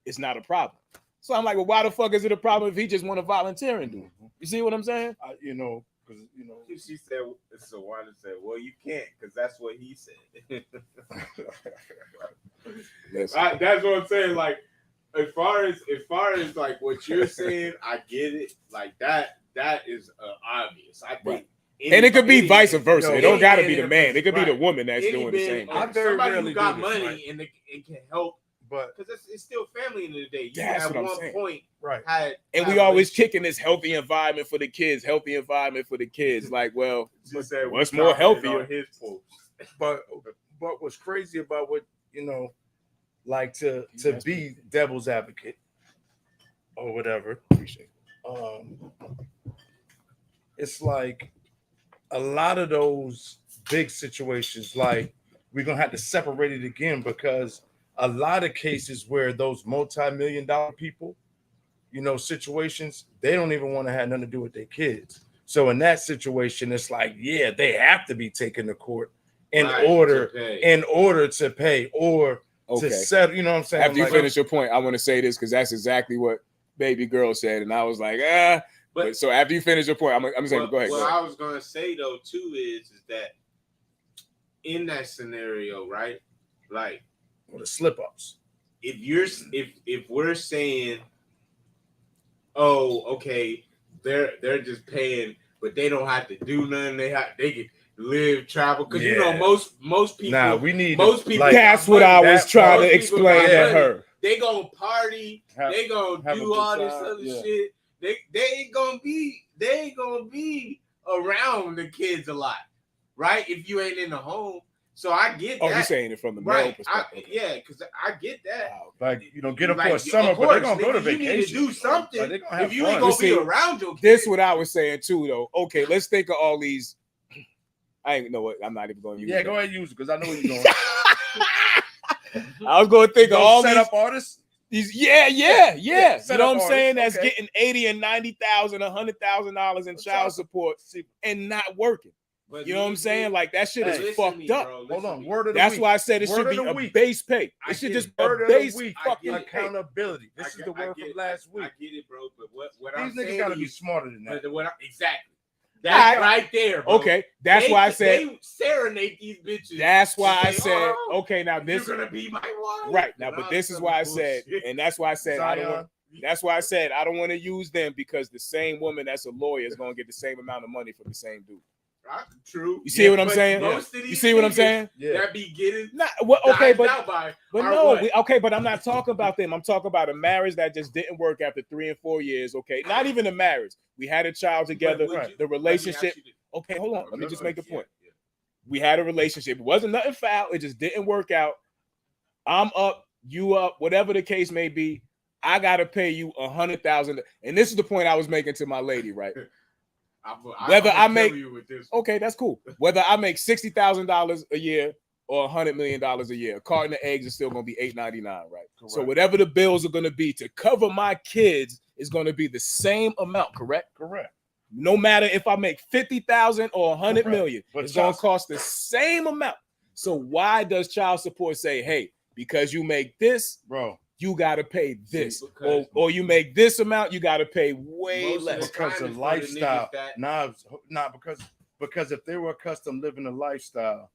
it's not a problem. So I'm like, well, why the fuck is it a problem if he just want to volunteer and do it? You see what I'm saying? you know, because you know, She said, so Wanda said, well, you can't because that's what he said. Listen, That's what I'm saying. Like, as far as like what you're saying, I get it. Like that is obvious. I think, Right. And it could be vice versa. yo, It don't got to any be the man man. It could be the right. woman that's doing the man, same I thing. very somebody rarely who got do this, money right? and it can help but because it's still family in the day. You That's at what I'm one saying. point right. had And we always kicking this healthy environment for the kids. Like, well, Just said what's we more commented healthier? on his post. But what's crazy about what you know, like to That's be devil's advocate or whatever. appreciate It's like a lot of those big situations, like we're gonna have to separate it again because a lot of cases where those multi-million-dollar people, you know, situations, they don't even want to have nothing to do with their kids. So in that situation, it's like, yeah, they have to be taken to court in Right, order to pay. or Okay. to settle. You know what I'm saying? After you Like, finish your point, I want to say this because that's exactly what baby girl said, and I was like, But so after you finish your point, I'm saying, go ahead. What Go ahead. I was gonna say though too is that in that scenario, right? Like or the slip-ups. if we're saying, oh, okay, they're just paying, but they don't have to do nothing. They can live, travel, because you know Yeah. most people. Nah, we need most people. like, That's what I was that trying most to people explain got to money. her. They gonna party. They gonna have a do good all this time, other yeah. shit. They ain't gonna be around the kids a lot, right? If you ain't in the home. So I get Oh, that. you're saying it from the male right? perspective. Okay. Yeah, because I get that. Wow. like you know, get up Like, for a summer, of but they're course, gonna go to nigga, you vacation. need to do something. Like, they gonna have If you fun. ain't gonna You see, be around your kids, This what I was saying too, though. Okay, let's think of all these. I ain't know what. I'm not even going to use. Yeah, that. go ahead and use it because I know where you're going. I was going to think of all set these. up artists. These, Yeah, you set know up what I'm saying? artists, That's okay. getting $80,000 and $90,000, $100,000 in child support and not working. but You know what I'm saying? Like that shit is Hey, fucked up. Hold on, word of the That's week. why I said it Word should of be the a week. base pay. I It should get just it. Word a of the base week. fucking pay. Accountability. This is the word from last week. I get it, bro. But what These I'm niggas saying gotta to be you, smarter than that. but exactly. That's Alright. right there, bro. Okay, that's why I said. they serenade these bitches. That's why I and say, said. "Oh, Okay, now this you're gonna be my wife, right now, And but all this is why I said, bullshit. and that's why I said I don't want. Zion, That's why I said I don't want to use them because the same woman that's a lawyer is gonna get the same amount of money from the same dude. True. You see what I'm but saying? most of You these see what I'm niggas saying? yeah. That be getting Not well, okay, dodged but out by But are no, what? but I'm not talking about them. I'm talking about a marriage that just didn't work after 3 and 4 years. Okay, not even a marriage. We had a child together. But would you- The let me relationship. ask you this. Okay, hold on. Let me just make the Yeah, point. yeah. We had a relationship. It wasn't nothing foul. It just didn't work out. I'm up, you up, whatever the case may be. I gotta pay you $100,000. And this is the point I was making to my lady, right? Whether I'm I gonna make- kill you with this. Okay, that's cool. Whether I make $60,000 a year or $100 million a year, a carton of eggs is still gonna be $8.99, right? So Correct. whatever the bills are gonna be to cover my kids is gonna be the same amount, correct? Correct. No matter if I make 50,000 or 100 Correct. million, But it's gonna child- cost the same amount. So why does child support say, hey, because you make this, Bro, you gotta pay this, because- or you make this amount, you gotta pay way Most of less. the because time of it's for the lifestyle. niggas that- Nah, because if they were accustomed living a lifestyle,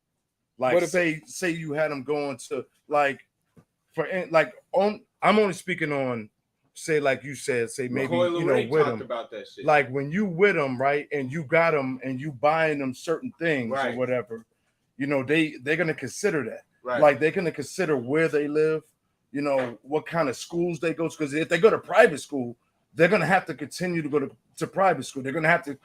like What if- say you had them going to I'm only speaking on say like you said, say maybe Coy you know Leray with talked them. about that shit. Like when you with them, right, and you got them and you buying them certain things Right. or whatever, you know, they're gonna consider that. right. Like they're gonna consider where they live, you know, what kind of schools they go to. Because if they go to private school, they're gonna have to continue to go to private school. They're gonna have to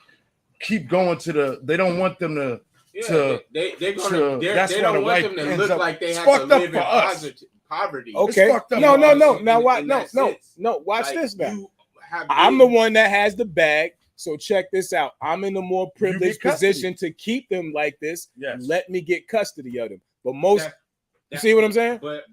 keep going to they don't want them to to they're to- gonna that's they why the don't want wife them to ends look up- like they it's have to fucked up live in for us. poverty. Okay. fucked up No, for no, us no. in- Now in watch. No, that no, sense. no. Watch Like, this now. you have I'm the babies. one that has the bag. So check this out. I'm in a more privileged custody. position to keep them like this. Yes. Let me get custody of them. But most, That- you see what I'm saying? But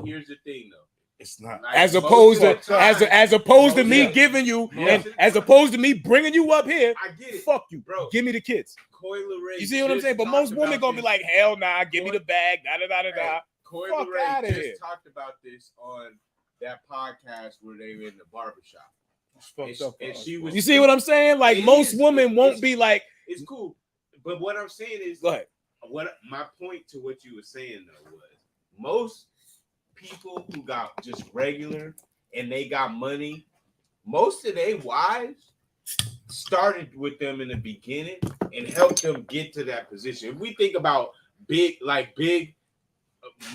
here's the thing though. It's not. Like, As most opposed of to the time- as opposed to me Yeah. giving you, Yeah. and as opposed to me bringing you up here. I get it, Fuck you, bro. Give me the kids. Coy Leray You see what I'm just saying? But talked most women about gonna be this. like, hell nah, give me the bag. Da da da da da. Coy Fuck Leray outta just here. talked about this on that podcast where they were in the barbershop. It's fucked And up for and us, she bro. was- You see what I'm saying? Like It most is. women won't It's- be like, It's cool. But what I'm saying is, go ahead. what my point to what you were saying though was most people who got just regular and they got money, most of their wives started with them in the beginning and helped them get to that position. If we think about big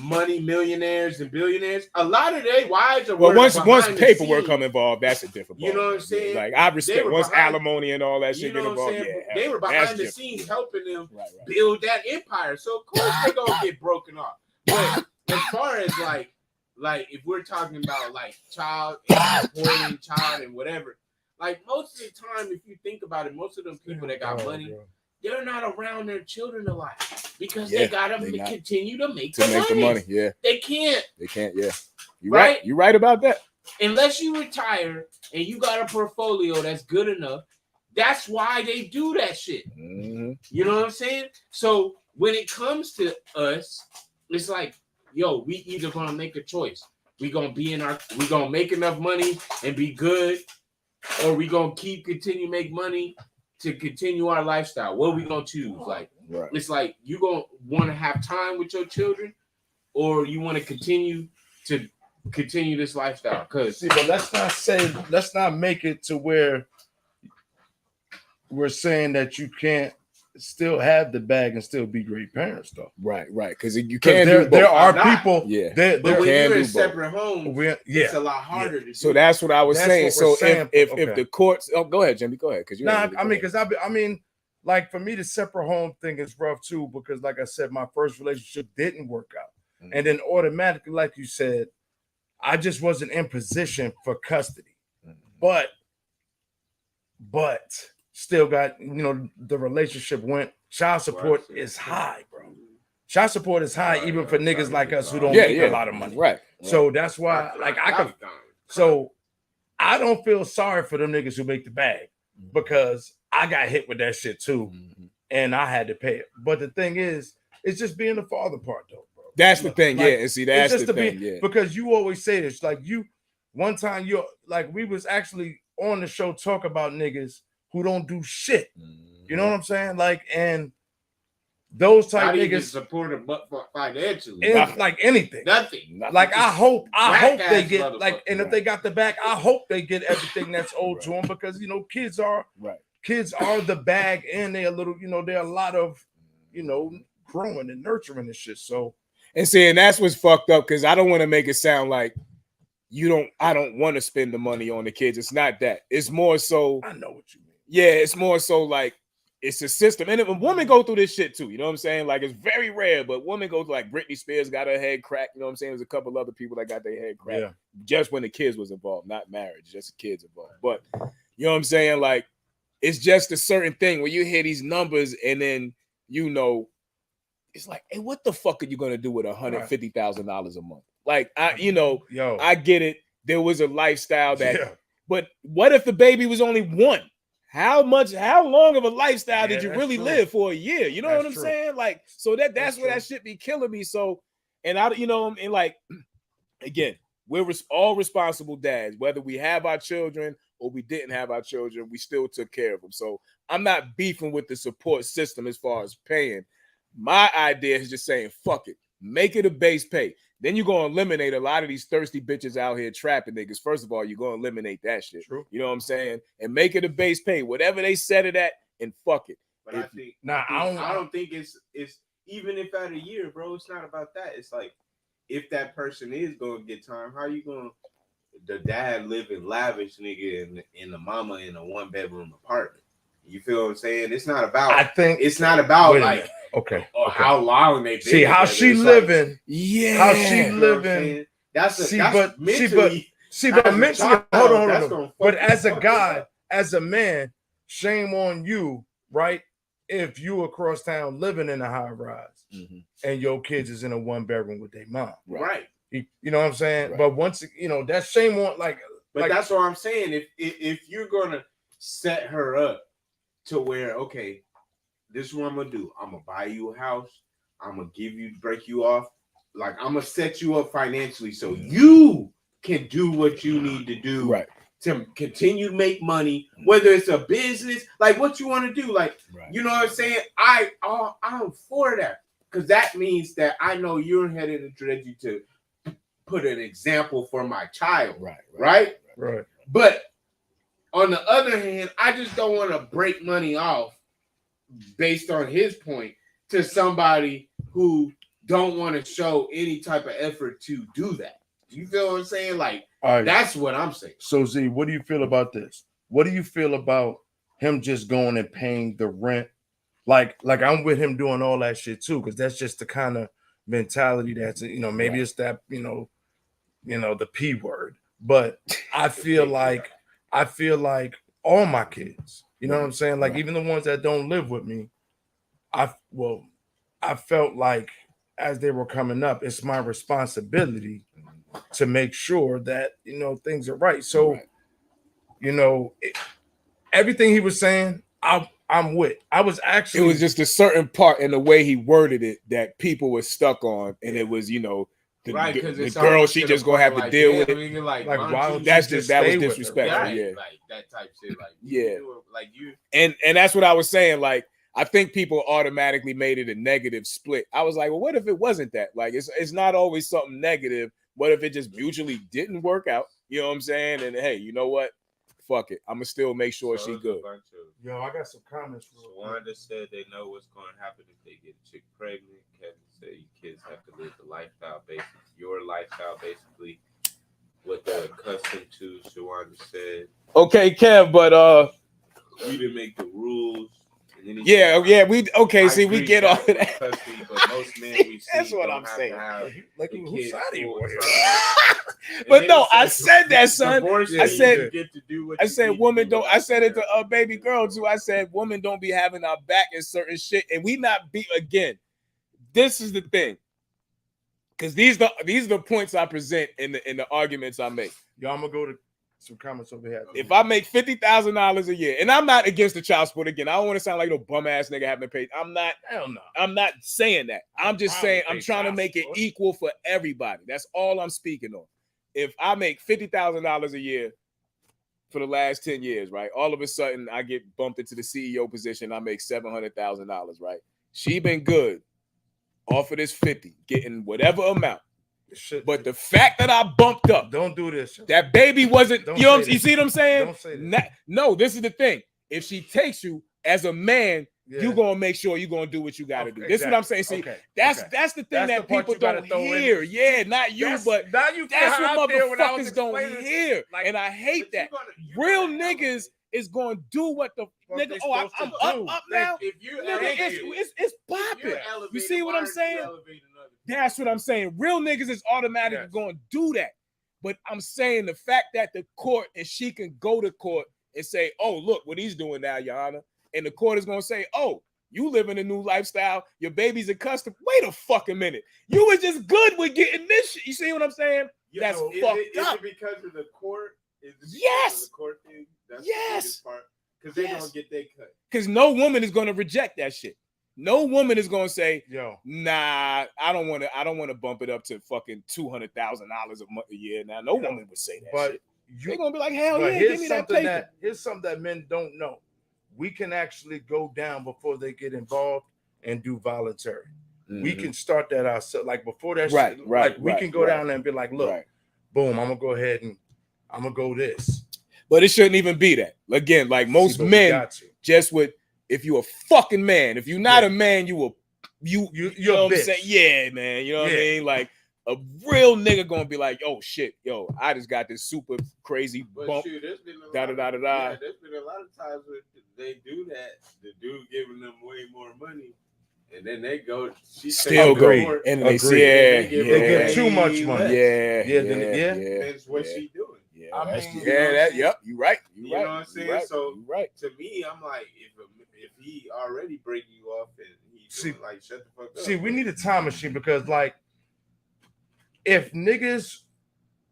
money millionaires and billionaires, a lot of their wives are Well, working once behind the paperwork scenes. come involved, that's a different. You know what I'm ballgame. saying? Like I respect were once behind- alimony and all that You shit know get what I'm involved. saying? Yeah, They were that's behind the different. scenes helping them Right. build that empire. So of course they're gonna get broken off. But as far as like if we're talking about like child and supporting child and whatever, like most of the time, if you think about it, most of those people that got money, they're not around their children a lot because Yeah, they gotta they not. continue to make To the make the money. money, yeah, They can't they can't. Yeah, you Right? right. You right about that. unless you retire and you got a portfolio that's good enough. That's why they do that shit. Mhm. You know what I'm saying? So when it comes to us, it's like, yo, we either gonna make a choice. We gonna make enough money and be good, or we gonna continue make money to continue our lifestyle. What are we gonna choose? Like, Right. it's like you gonna want to have time with your children, or you want to continue this lifestyle. Cause See, but let's not make it to where we're saying that you can't still have the bag and still be great parents, though. Right. Because you 'Cause can't there, do there both. are I'm not. people. Yeah. There, but when can you're do in both. separate homes, it's a lot harder to do. So that's what I was That's saying. what So we're saying. if Okay. the courts, go ahead, Jimmy, go ahead. Because I mean, like for me, the separate home thing is rough too, because like I said, my first relationship didn't work out. Mhm. And then automatically, like you said, I just wasn't in position for custody. Mhm. But still got, the relationship went. Child support Right. is high, bro. Child support is high, even for niggas like us who don't Yeah, make yeah, a lot of money. Right. So that's why, like, so I don't feel sorry for them niggas who make the bag, because I got hit with that shit too, Mhm. and I had to pay it. But the thing is, it's just being the father part, though, bro. That's the thing, Like, yeah. And see, that's it's the just to thing, be, yeah. because you always say this, like one time we was actually on the show talk about niggas who don't do shit. You know what I'm saying? Like, and those type Not even niggas, supported but financially. and like anything. Nothing. Like I hope Whack they ass get like, and if motherfucker. they got the back, I hope they get everything that's owed to them, because kids are the bag, and they're a little, they're a lot of, growing and nurturing and shit. So And see, and that's what's fucked up, because I don't want to make it sound like I don't want to spend the money on the kids. It's not that. It's more so, I know what you mean. yeah, it's more so like it's a system. And if a woman go through this shit too, you know what I'm saying? Like it's very rare, but women go through, like Britney Spears got her head cracked, you know what I'm saying? There's a couple other people that got their head cracked. Yeah. Just when the kids was involved, not marriage, just the kids involved. But you know what I'm saying? Like it's just a certain thing where you hear these numbers and then it's like, hey, what the fuck are you gonna do with $150,000 a month? Like I get it. There was a lifestyle that, but what if the baby was only one? How long of a lifestyle did you that's really true. live for a year? You know That's what I'm true. saying? Like, so that's where true. that shit be killing me. So, and and like, again, we're all responsible dads, whether we have our children or we didn't have our children, we still took care of them. So I'm not beefing with the support system as far as paying. My idea is just saying, fuck it, make it a base pay. Then you're going to eliminate a lot of these thirsty bitches out here trapping niggas. First of all, you're going to eliminate that shit. True. You know what I'm saying? And make it a base pay. Whatever they set it at, and fuck it. But I don't think it's even if at a year, bro, it's not about that. It's like if that person is going to get time, how you going the dad living lavish nigga and the mama in a 1-bedroom apartment? You feel what I'm saying? It's not about I think it's not about wait a like minute. Okay. or okay. how long they been See how together. she It's living. Yeah. How she you know what I'm living. saying? That's See, that's but mentally. but as a mentally, child, hold on. that's gonna fuck But you as a fucking guy, up. as a man, shame on you, right? If you across town living in a high rise Mhm. and your kids is in a 1-bedroom with their mom, Right. you know what I'm saying? Right. But once that's shame on But that's what I'm saying. If you're gonna set her up to where, okay, this is what I'm gonna do. I'm gonna buy you a house. I'm gonna break you off. Like, I'm gonna set you up financially so you can do what you need to do Right. to continue to make money, whether it's a business, like what you want to do. Like, Right. you know what I'm saying? I'm for that, because that means that I know you're headed in the direction to put an example for my child. Right. right. But on the other hand, I just don't want to break money off based on his point to somebody who don't want to show any type of effort to do that. You feel what I'm saying? Like, All right. that's what I'm saying. So Z, what do you feel about this? What do you feel about him just going and paying the rent? Like I'm with him doing all that shit too, because that's just the kind of mentality that's maybe it's that the P word. But I feel like all my kids, you know what I'm saying? Like even the ones that don't live with me, I felt like as they were coming up, it's my responsibility to make sure that things are right. So everything he was saying, I'm with. I was actually. It was just a certain part in the way he worded it that people were stuck on, and it was the Because the girl, she just gonna have to deal with it. Like why why don't That you was stay with her? disrespectful. right, Yeah. like that type shit. Like, Yeah. like you. And that's what I was saying. Like, I think people automatically made it a negative split. I was like, well, what if it wasn't that? Like, it's not always something negative. What if it just mutually didn't work out? You know what I'm saying? And hey, you know what? Fuck it. I'm gonna still make sure she good. Yo, I got some comments. Wanda said they know what's going to happen if they get a chick pregnant. Kevin said you kids have to live the lifestyle, basically your lifestyle, basically what they're accustomed to. Shawanda said, Okay, Kev, but we didn't make the rules. And then yeah, we okay. I See, we agree get all of with that. custody, but most men we see That's what don't I'm have saying. to have Like the whose kids side are you full on here? time. And But then no, he I said, said that, son. divorce I means said- you get to do what I you said, need to woman do don't. I without said it to them. a baby girl too. I said, woman don't be having our back in certain shit, and we not be again. This is the thing, because these are the points I present in the arguments I make. Yo, I'm gonna go to some comments over here. If I make $50,000 a year, and I'm not against the child support again, I don't want to sound like no bum ass nigga having to pay. I'm not. Hell no. I'm not saying that. I'm just I saying would I'm pay trying to child make it support. equal for everybody. That's all I'm speaking on. If I make $50,000 a year for the last 10 years, right? All of a sudden I get bumped into the CEO position. I make $700,000, right? She been good off of this 50, getting whatever amount. Shit, But the fact that I bumped up, don't do this. Yo. that baby wasn't, Don't you know, say you that. see what I'm saying? Don't say that. No, this is the thing. If she takes you as a man, Yeah. you're gonna make sure you're gonna do what you gotta do. Okay, This is what I'm saying. See, okay, that's okay. the thing That's that the part people you gotta don't throw in. hear. Yeah, not you, but now you that's feel what out there when I was motherfuckers don't explaining, hear. like, And I hate But that. you're Real gonna niggas elevate. is gonna do what the What nigga. they Oh, I'm supposed to do. up now. If you Nigga, it's popping. You see what I'm saying? That's what I'm saying. Real niggas is automatically Yes. going to do that. But I'm saying the fact that the court and she can go to court and say, oh, look what he's doing now, Your Honor. And the court is going to say, oh, you live in a new lifestyle. Your baby's accustomed. Wait a fucking minute. You was just good with getting this shit. You see what I'm saying? That's fucked Is up. it because of the court? Is it because Yes. of the court thing? That's Yes. the biggest part. Because they Yes. don't get their cut. Because no woman is going to reject that shit. No woman is going to say, Yo, nah, I don't want to bump it up to fucking $200,000 a year. Now, no woman would say that but shit. They're going to be like, hell but yeah, here's give me that something paper. here's something that men don't know. We can actually go down before they get involved and do voluntary. We can start that ourselves. Like before that Right, shit, right, like we right, can go right. down there and be like, look, Right. boom, I'm gonna go ahead and I'm gonna go this. But it shouldn't even be that. Again, like most See, but we men got to. just would, if you a fucking man, if you're not Yeah. a man, you know You're a what I'm bitch. saying? Yeah, man. You know what I Yeah. mean? Like a real nigga gonna be like, oh shit, yo, I just got this super crazy But bump. shoot, there's been a lot Da-da-da-da-da. Yeah, there's been a lot of times where they do that. The dude giving them way more money, And then they go. She Still go, Agreed. and they Agreed. say, They give too much money. Yeah, Yeah, yeah. Depends what she doing. Yeah, I that's- mean, yep, you right. You You right. know what I'm saying? You right. So- you right. To me, I'm like, if he already breaking you off and he's See- doing, like, shut the fuck up. See, we need a time machine because, like, if niggas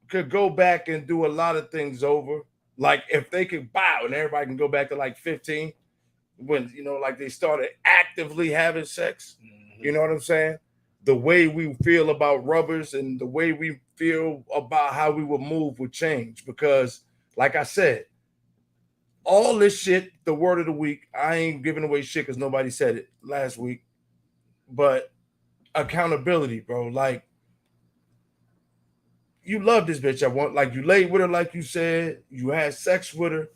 could go back and do a lot of things over, like if they could bow and everybody can go back to like 15, when like they started actively having sex, you know what I'm saying? The way we feel about rubbers and the way we feel about how we would move would change because, like I said, all this shit, the word of the week, I ain't giving away shit because nobody said it last week, but accountability, bro. Like, you love this bitch. Like, you laid with her, like you said, you had sex with her,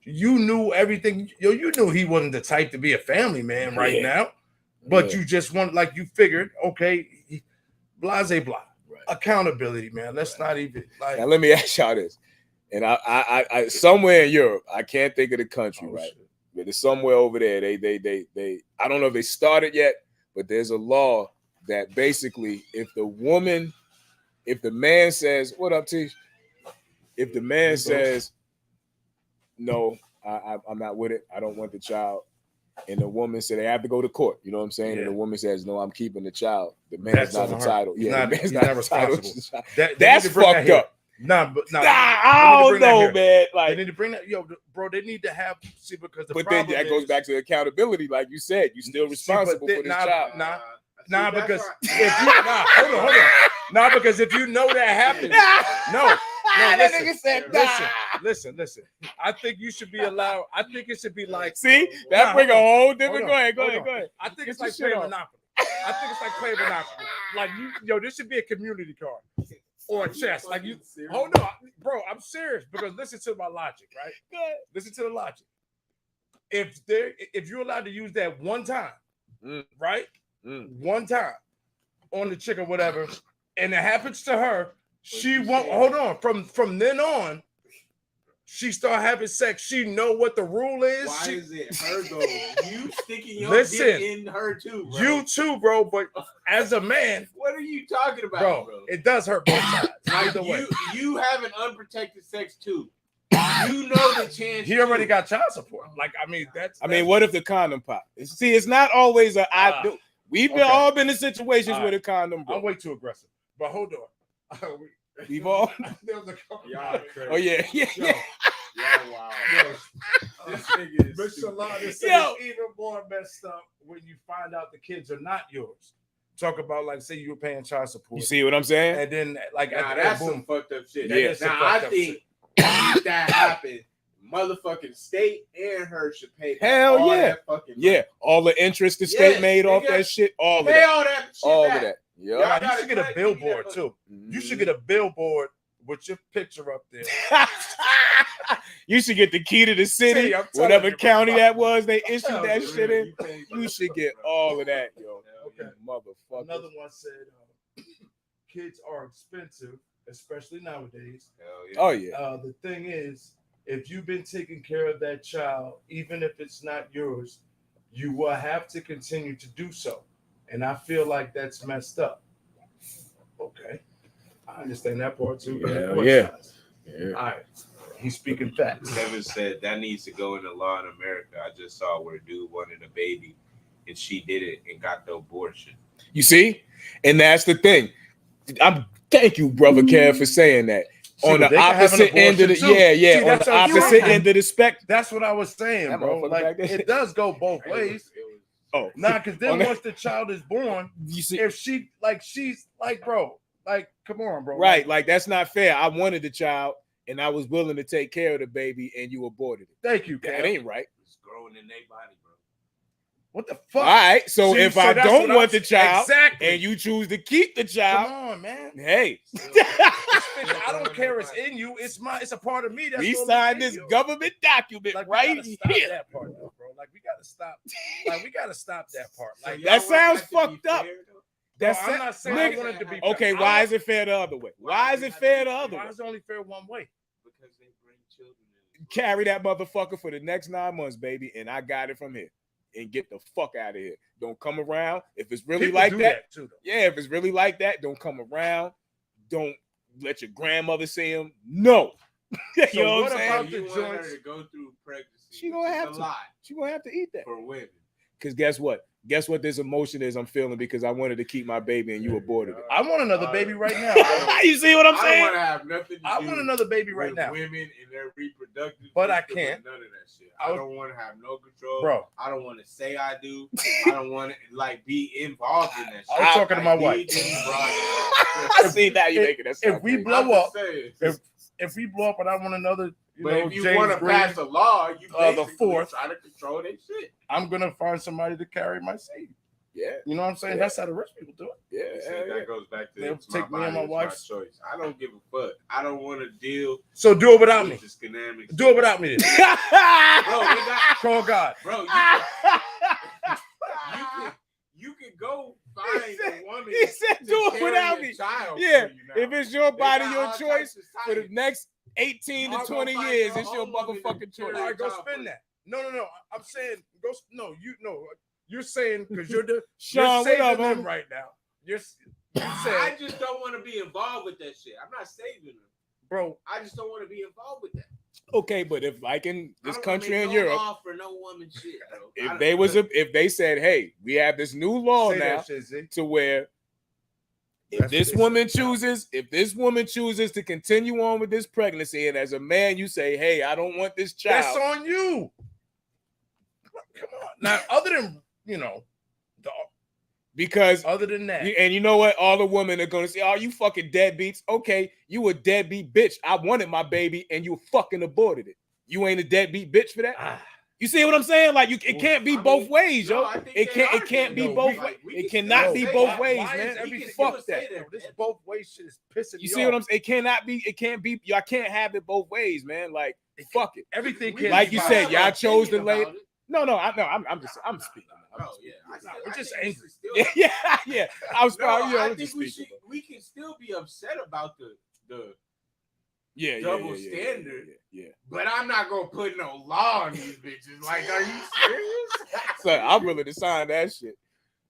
you knew everything. You knew he wasn't the type to be a family man right now, but you just want, like, you figured, okay, blase blah. Right. Accountability, man. Let's not even like. Now let me ask y'all this, and I somewhere in Europe, I can't think of the country, right? Shit. But it's somewhere over there. They I don't know if they started yet, but there's a law that basically, if the man says, "What up, Tish?" If the man says, "No, I'm not with it. I don't want the child," and the woman said they have to go to court. You know what I'm saying? Yeah. And the woman says, "No, I'm keeping the child." The man's not entitled. Yeah, the man's not responsible. That's fucked up. Nah, I don't know, man. Like, they need to bring that, bro. They need to have because the but problem then that goes back to accountability, like you said. You still responsible for this child. Nah, because if you hold on. Nah, because if you know that happens, no. That nigga said, listen. I think you should be allowed. I think it should be like, see, that bring a whole different. Go ahead. I think it's like playing Monopoly. I think it's like playing Monopoly. Like this should be a community card or a chess. Like you, hold on, bro. I'm serious because listen to my logic, right? Listen to the logic. If you're allowed to use that one time, right? One time on the chick or whatever, and it happens to her, she won't hold on. From then on, she start having sex. She know what the rule is. Why is it her though? You sticking your dick in her too, bro. You too, bro. But as a man, what are you talking about, bro? It does hurt both sides. Like you having unprotected sex too. You know the chance. He already got child support. Like, I mean, that's. I mean, what if the condom pop? See, it's not always a I do. We've all been in situations where the condom broke. I'm way too aggressive. But hold on. We've all. Oh yeah. Wow. This nigga is even more messed up when you find out the kids are not yours. Talk about, like, say you're paying child support. You see what I'm saying? And then, like, that's some fucked up shit. Yeah. Now I think if that happened, motherfucking state and her should pay. Hell all yeah. That fucking money. Yeah. All the interest the state made off that shit. All of pay that. all that shit. All back. of that. Yeah. You should get a billboard too. You should get a billboard with your picture up there. You should get the key to the city, whatever county that was. They issued that shit in. You should get all of that, yo. Okay, motherfucker. Another one said, "Kids are expensive, especially nowadays." Oh yeah. The thing is, if you've been taking care of that child, even if it's not yours, you will have to continue to do so, and I feel like that's messed up. Okay, I understand that part too. Yeah. All right. He's speaking facts. Kevin said that needs to go into law in America. I just saw where a dude wanted a baby and she did it and got the abortion. You see? And that's the thing. Thank you, brother Kev, for saying that. See, on the opposite end of the too. See, on the opposite end of the spectrum. That's what I was saying, bro. Like, it does go both ways. Because then once the child is born, you see, if she's like, bro, like, come on, bro. Right, like that's not fair. I wanted the child and I was willing to take care of the baby and you aborted it. Thank you, That ain't right. It's growing in their body, bro. What the fuck? All right, so if I don't want the child and you choose to keep the child, come on, man. Hey. I don't care it's in you. It's a part of me. That's we signed this government document right here. That part, though, bro. Like, we gotta stop. Like, we gotta stop that part. Like, that sounds fucked up. I'm not saying I want it to be okay. Why is it fair the other way? Why is it fair the other way? Why is it only fair one way? Because they bring children in. Carry that motherfucker for the next 9 months, baby, and I got it from here. and get the fuck out of here. Don't come around. If it's really People like do that, too, though. yeah, if it's really like that, don't come around. Don't let your grandmother say them. No. You So know what I'm saying? about You the want her joints? to go through pregnancy. She gonna which is have a to. lot She gonna have to eat that. for women. Because guess what? Guess what this emotion is I'm feeling because I wanted to keep my baby and you aborted it. I want another baby right now. You see what I'm I don't saying? want to have nothing to I do want another baby right with now, women and their reproductive But I system can't. and none of that shit. I I was- don't want to have no control. bro. I don't want to say I do. I don't want to like be involved in that shit. I was talking to my Like, wife. I see that you making that sound If we crazy. blow up, if we blow up and I want another, but if you James want to Green, pass a law, you the basically fourth. try to control that shit. I'm gonna find somebody to carry my seed. Yeah, You know what I'm saying? Yeah. That's how the rich people do it. yeah, See, yeah. that goes back to They'll it's my take me and body, my it's wife's- choice. I don't give a fuck. I don't want to deal So do it without me. with the schematics. Do it without me. Then. Bro, they got, Call God. bro, you can go find a woman. He said, to "Do it carry without a me." child Yeah, for you now. if it's your They body, got your all choice types of for the science. next 18 to Y'all 20 gonna find years, your it's your own woman to motherfucking carry choice. All right, go child spend for that. No. I'm saying go. No, you know. You're saying because you're the Sean, you're what saving up, them homie? right now. You I said, just don't want to be involved with that shit. I'm not saving them. bro. I just don't want to be involved with that. Okay, but if like in this I don't country make and no Europe, law for no woman shit, bro. I if don't- they was if they said, "Hey, we have this new law Say now that shit, Z. to where if That's this what they woman said. chooses to continue on with this pregnancy, and as a man you say, "Hey, I don't want this child," That's on you. Come on. Now, other than the, because other than that, and you know what, all the women are gonna say, "Oh, you fucking deadbeats." Okay, you a deadbeat bitch. I wanted my baby, and you fucking aborted it. You ain't a deadbeat bitch for that. You see what I'm saying? Like it can't be I both mean, ways, no, yo. I think It they can't are be though. both No, ways. we It can cannot still be say both that. ways, why man. is everything Fuck still that. say that. this both way shit is pissing me You see off. what I'm saying? It cannot be. It can't be. Y'all can't have it both ways, man. Like fuck it. Everything We can't Like be you biased. said, have y'all an chose the opinion lady. about it. No, I'm just speaking. I'm Oh just yeah, speaking. we're just think we angry. should still- Yeah. I was No, probably, I we're think just we speaking. should. We can still be upset about the. Yeah, double standard. Yeah. But I'm not gonna put no law on these bitches. Like, are you serious? So I'm willing to sign that shit.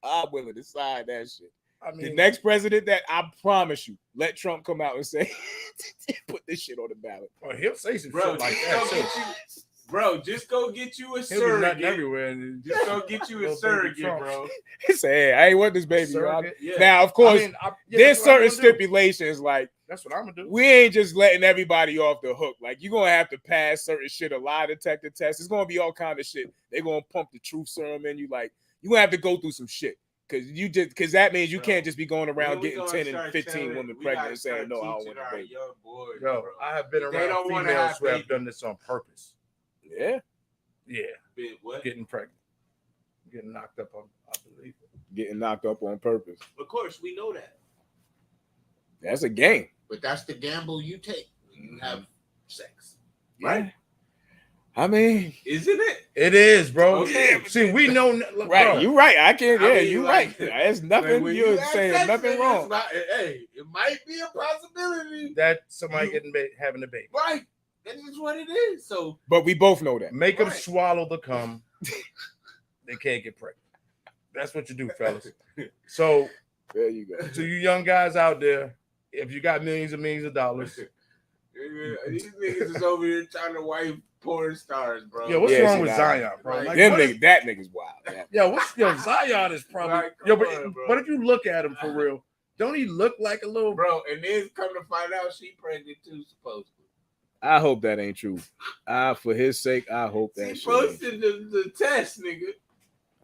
I'm willing to sign that shit. I mean, The next president that I promise you, let Trump come out and say, put this shit on the ballot. well, he'll say some Bro, shit like just that go too. get you. Bro, just go get you a He'll be nutting surrogate. everywhere. And Just go get you a Little baby surrogate, Trump. bro. He said, "Hey, I ain't want this baby." Yo. Surrogate. Yeah. Now, of course, Yeah, there's that's what I'm certain gonna do. stipulations like That's what I'm gonna do. we ain't just letting everybody off the hook. Like you're gonna have to pass certain shit, a lie detector test. It's gonna be all kind of shit. They're gonna pump the truth serum in you. Like you gonna have to go through some shit. Because that means you Bro, can't just be going around When we getting gonna 10 and start 15 telling- women we pregnant gotta and saying, start "No, I don't teaching want a our baby." young boys, Yo, bro. I have been If they around don't wanna females have who have babies. done this on purpose. Yeah, Yeah, Bit what? getting pregnant, getting knocked up on. I believe it. getting knocked up on purpose. Of course, we know that. That's a game. But that's the gamble you take when you have sex. Right. I mean, Isn't it? It is, bro. Okay. See, we know, look, right. bro, You right. I can't. I Yeah, mean, you like, right. There's nothing. When You're have saying sex, nothing nigga, wrong. it's not- hey, it might be a possibility. that somebody You- having a baby. Right. That is what it is. So But we both know that. Make them Right. swallow the cum. They can't get pregnant. That's what you do, fellas. So, There you go. to you young guys out there, if you got millions and millions of dollars, these niggas is over here trying to wife porn stars, bro. yo, what's Yeah, wrong see, with nah. Zion, bro? Right. Like, Them what is- niggas, that nigga's wild. yo, Zion is probably Like, yo, come but, on, bro. but if you look at him for real, don't he look like a little Bro, and then come to find out she pregnant too, supposedly. I hope that ain't true. For his sake, I hope that She shit. Ain't posted the test, nigga. true.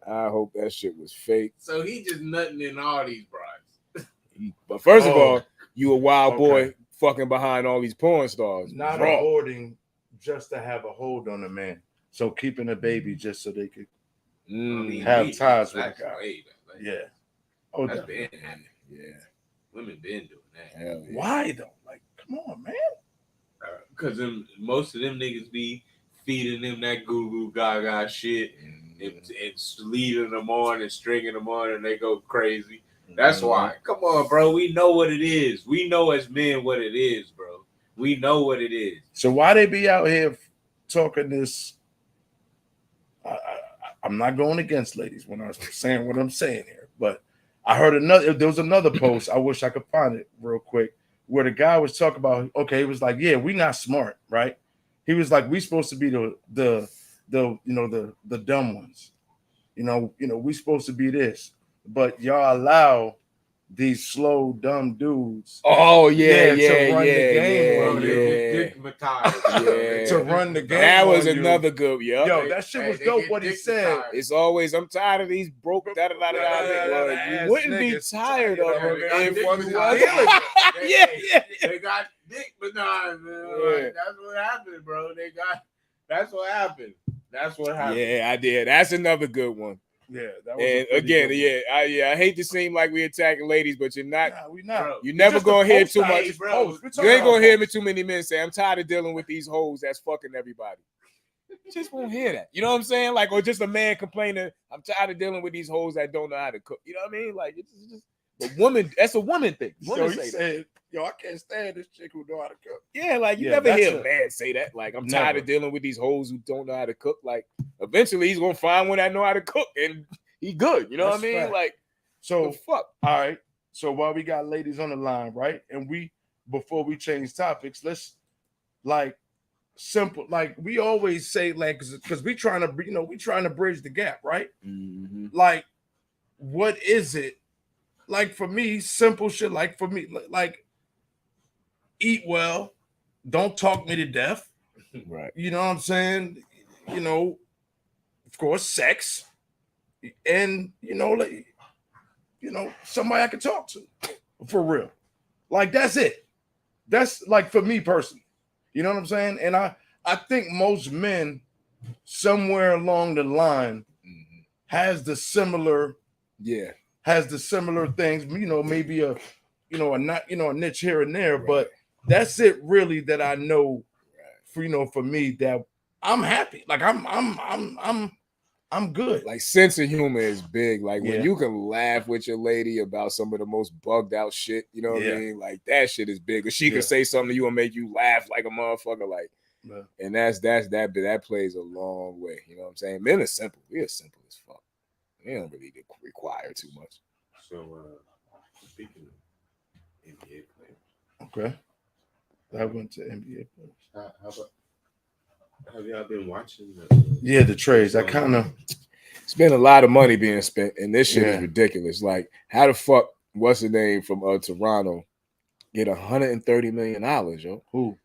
I hope that shit was fake. So he just nutting in all these brides. But first of Oh. all, you a wild boy Okay. fucking behind all these porn stars. not Wrong. aborting just to have a hold on a man? So keeping a baby just so they could, Mm, Have ties with that's a guy. way back. Like, yeah. Oh, That's the- been happening. yeah. Women been doing that. Hell yeah. why though? Like, come on, man. Because most of them niggas be feeding them that goo goo gaga shit and leading them on and stringing them on and they go crazy. That's why. Come on, bro. We know what it is. We know as men what it is, bro. We know what it is. So why they be out here talking this? I'm not going against ladies when I'm saying what I'm saying here, but I heard there was another post. I wish I could find it real quick, where the guy was talking about, okay, he was like, yeah, we not smart, right? He was like, we supposed to be the dumb ones. We supposed to be this, but y'all allow these slow, dumb dudes. Oh yeah, to run the game, Bro, bro. they digmatized. To run the game. That was on you. another good. Yep. Yo, that shit was dope. What he said. It's always, I'm tired of these broke. You wouldn't be tired of them if you wasn't. Yeah. They got digmatized, man. Like, that's what happened, bro. That's what happened. That's what happened. Yeah, I did. That's another good one. Yeah, that was And again, I hate to seem like we attacking ladies, but you're not. Nah, we not. Bro, You never gonna hear too much. Hey, bro. You ain't gonna hear me too many men say, "I'm tired of dealing with these hoes that's fucking everybody." You just won't hear that. You know what I'm saying? Like, or just a man complaining, "I'm tired of dealing with these hoes that don't know how to cook." You know what I mean? Like, it's just a woman. That's a woman thing. Women say that. Yo, I can't stand this chick who know how to cook. Yeah, like you Yeah, never that's hear a man say that. Like, I'm tired Never. of dealing with these hoes who don't know how to cook. Like, eventually he's gonna find one that know how to cook, and he good. You know That's what I mean? fact. Like, So the fuck. all right. So while we got ladies on the line, right? And before we change topics, let's simple. Like we always say, like, because we trying to bridge the gap, right? Mm-hmm. Like, what is it? Like for me, simple shit. Like for me, like eat well, don't talk me to death. Right. You know what I'm saying? Of course, sex, and somebody I can talk to for real. Like that's it. That's like for me personally. You know what I'm saying? And I think most men somewhere along the line has the similar things, maybe a niche here and there, but that's it really that I know for me that I'm happy. Like I'm good. Like sense of humor is big. Like when you can laugh with your lady about some of the most bugged out shit, you know what I mean? Like that shit is big. Or she can say something to you and make you laugh like a motherfucker. Like, and that plays a long way. You know what I'm saying? Men are simple. We are simple as fuck. We don't really require too much. So speaking of NBA players. Okay. I went to NBA players. How about have y'all been watching the trades? I kind of it's been a lot of money being spent, and this shit is ridiculous. Like, how the fuck what's the name from Toronto get $130 million, yo? Who?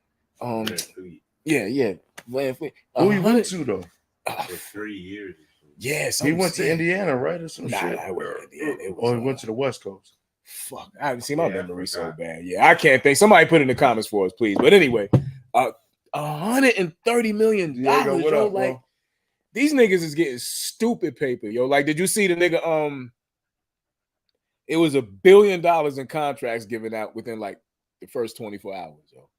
Yeah. Who he went to though? For 3 years. Yes, he went to Indiana, right? Or some shit. I went to Indiana. He went to the West Coast. Fuck, I haven't seen my memory so bad. Yeah, I can't think. Somebody put in the comments for us, please. But anyway, $130 million. Yo, like these niggas is getting stupid paper, yo. Like, did you see the nigga? It was $1 billion in contracts given out within like the first 24 hours, yo.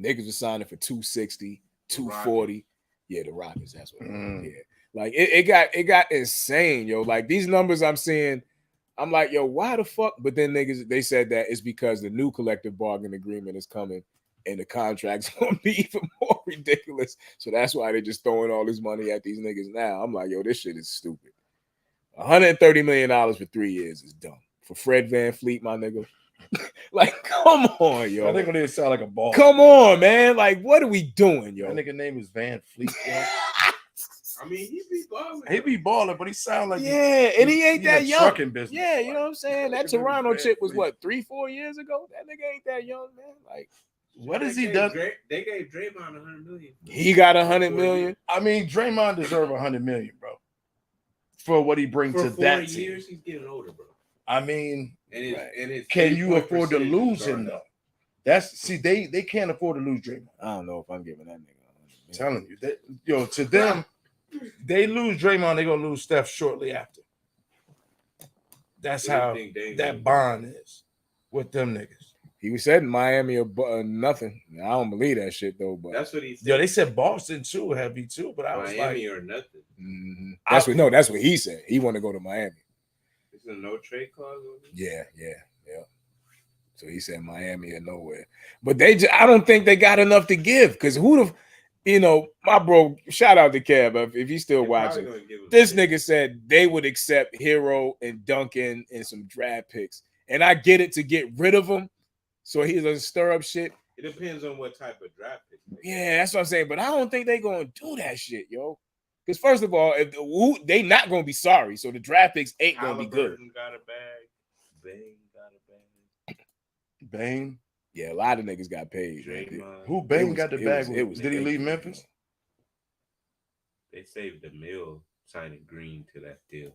Niggas were signing for 260, 240. Yeah, the Rockets. That's what. Yeah, like it got insane, yo. Like these numbers I'm seeing. I'm like, yo, why the fuck? But then niggas, they said that it's because the new collective bargaining agreement is coming and the contract's gonna be even more ridiculous. So that's why they're just throwing all this money at these niggas now. I'm like, yo, this shit is stupid. $130 million for 3 years is dumb. For Fred VanVleet, my nigga. Like, come on, yo. I think it sound like a ball. Come on, man. Like, what are we doing, yo? That nigga name is Van Fleet, yo. I mean, he be balling. He be balling, but he sound like and he ain't that young. Trucking business. Yeah, you know what I'm saying? That Toronto chick was what, 3-4 years ago? That nigga ain't that young, man. Like, what has he done? They gave Draymond $100 million. He got $100 million. I mean, Draymond deserve $100 million, bro, for what he brings to that team. Years, he's getting older, bro. I mean, and can you afford to lose him though? They can't afford to lose Draymond. I don't know if I'm giving that nigga. I'm telling you that, to them. They lose Draymond, they're gonna lose Steph shortly after. That's how that bond is with them niggas. He was said in Miami or nothing. I don't believe that shit though. But that's what he said. Yo, they said Boston too, heavy too. But I was Miami like, or nothing. Mm-hmm. That's what he said. He want to go to Miami. Is there no trade clause on it? Yeah. So he said Miami or nowhere. But I don't think they got enough to give because you know, my bro, shout out to Kev if he's still They're probably watching. gonna give him This shit. nigga said they would accept Hero and Duncan and some draft picks. And I get it to get rid of him. So he doesn't stir up shit. It depends on what type of draft pick. they get. Yeah, that's what I'm saying. But I don't think they're gonna do that shit, yo. Because first of all, if they not gonna be sorry, so the draft picks ain't gonna be good. Halliburton got a bag. Bane got a bag. Bane. Yeah, a lot of niggas got paid. Right? Draymond. Who Bane was- got the it bag? was- it was Did he leave big. Memphis? They saved $1 million signing Green to that deal.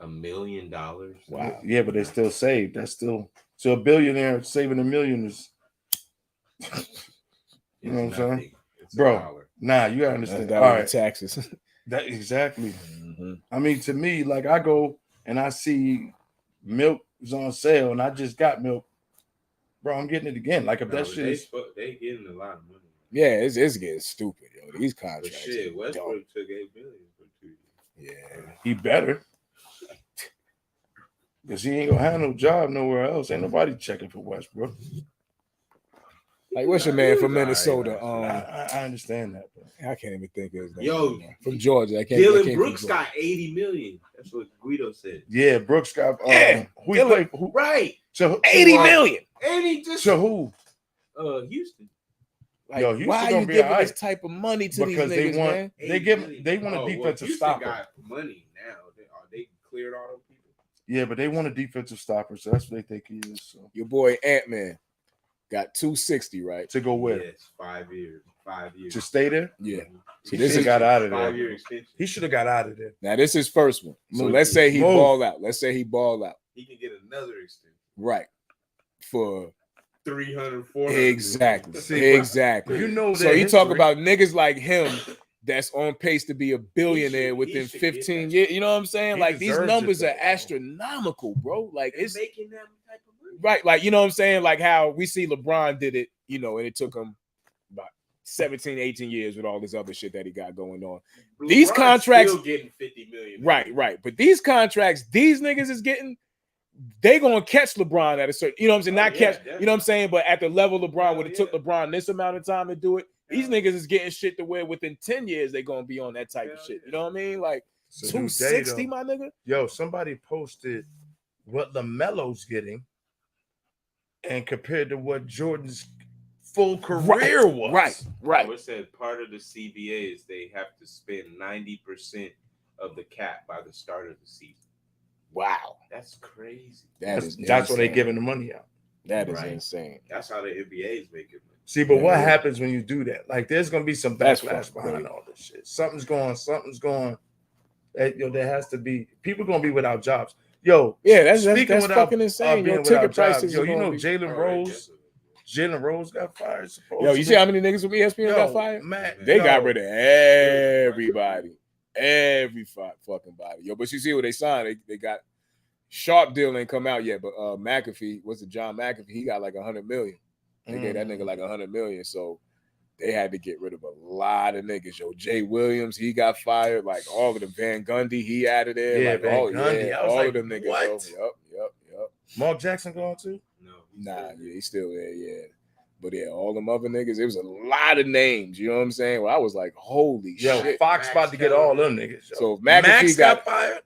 $1 million. Wow. Yeah, but they still saved. That's still so a billionaire saving $1 million is You know what I'm saying? Nothing. It's Bro. $1. nah. You gotta That understand. was All the right, taxes. that exactly. Mhm. I mean, to me, like I go and I see milk is on sale, and I just got milk, bro. I'm getting it again. Like if No, that shit is they getting a lot of money. Yeah, it's getting stupid, yo. These But contracts. shit, are Westbrook dumb. took $8 million for 2 years. Yeah. he better. Because he ain't gonna have no job nowhere else. Ain't nobody checking for Westbrook. Like, what's your man from He was Minnesota? alright, I understand that, bro. I can't even think of his name. Yo, anymore. From Georgia. I can't. Dylan Brooks got $80 million. That's what Guido said. Yeah, Brooks got Yeah, who he Dylan- played who Right. so 80 million. And he just so who? Houston. Like, Yo, Houston why are gonna you be giving alright. this type of money to Because these they niggas, want man? they 8 give million. they want a Oh, well, defensive Houston stopper. got money now. They cleared all them people. Yeah, but they want a defensive stopper, so that's what they think he is. So Your boy Ant-Man got 260, right? to go where? Yes, 5 years. 5 years. To stay there? Yeah. So So this this is is got out of 5-year there. extension. He should have got out of there. now this is first one. So Move. let's say he Move. ball out. Let's say he ball out. He can get another extension. Right. For 300, 400. exactly. See, but exactly. you know So their you talk history. about niggas like him that's on pace to be a billionaire he within should get 15 that. years. You know what I'm saying? He Like these deserves numbers it, are though, bro. astronomical, bro. Like They're it's making that type of money. right. Like, you know what I'm saying? Like how we see LeBron did it, you know, and it took him about 17, 18 years with all this other shit that he got going on. These LeBron's contracts- still getting $50 million. Right. But these contracts, these niggas is getting, they gonna catch LeBron at a certain, you know what I'm saying? Oh, Not yeah, catch, you definitely. know what I'm saying? But at the level LeBron Hell would have took yeah. LeBron this amount of time to do it. These Hell niggas is getting shit to where within 10 years they gonna be on that type of Hell shit. yeah. You know what I mean? Like It's a new day, 260, though. my nigga. Yo, somebody posted what LaMelo's getting and compared to what Jordan's full career was. Right. So it said part of the CBA is they have to spend 90% of the cap by the start of the season. Wow. That's crazy. That's That's why they insane. giving the money out. That is Right. insane. That's how the NBA is making money. See, but what Yeah. happens when you do that? Like, there's gonna be some That's backlash fucked, behind right. all this shit. Something's going. There has to be people gonna be without jobs. Yo, Yeah, that's speaking that's without, fucking insane. being Your without ticket jobs, prices yo, are you gonna know be- Jalen Oh, Rose. definitely. Jalen Rose got fired. Yo, you see how many niggas from ESPN Yo, got fired? Man, They got yo, rid of everybody. Every fucking body. Yo, but you see what they signed? They got Sharp deal ain't come out yet, but McAfee, what's it, John McAfee? He got like 100 million. They gave that nigga like 100 million. So they had to get rid of a lot of niggas. Yo, Jay Williams, he got fired. Like all of them. Van Gundy, he out of there. Yeah, like Van Gundy. Yeah, I was all like, of them niggas. what? Yo. Yep. Mark Jackson going too? No. Nah, yeah, he's still there, yeah. But yeah, all them other niggas, it was a lot of names. You know what I'm saying? Well, I was like, holy Yo, shit. Fox about to get all them niggas. Yo. So if Max McAfee got got fired.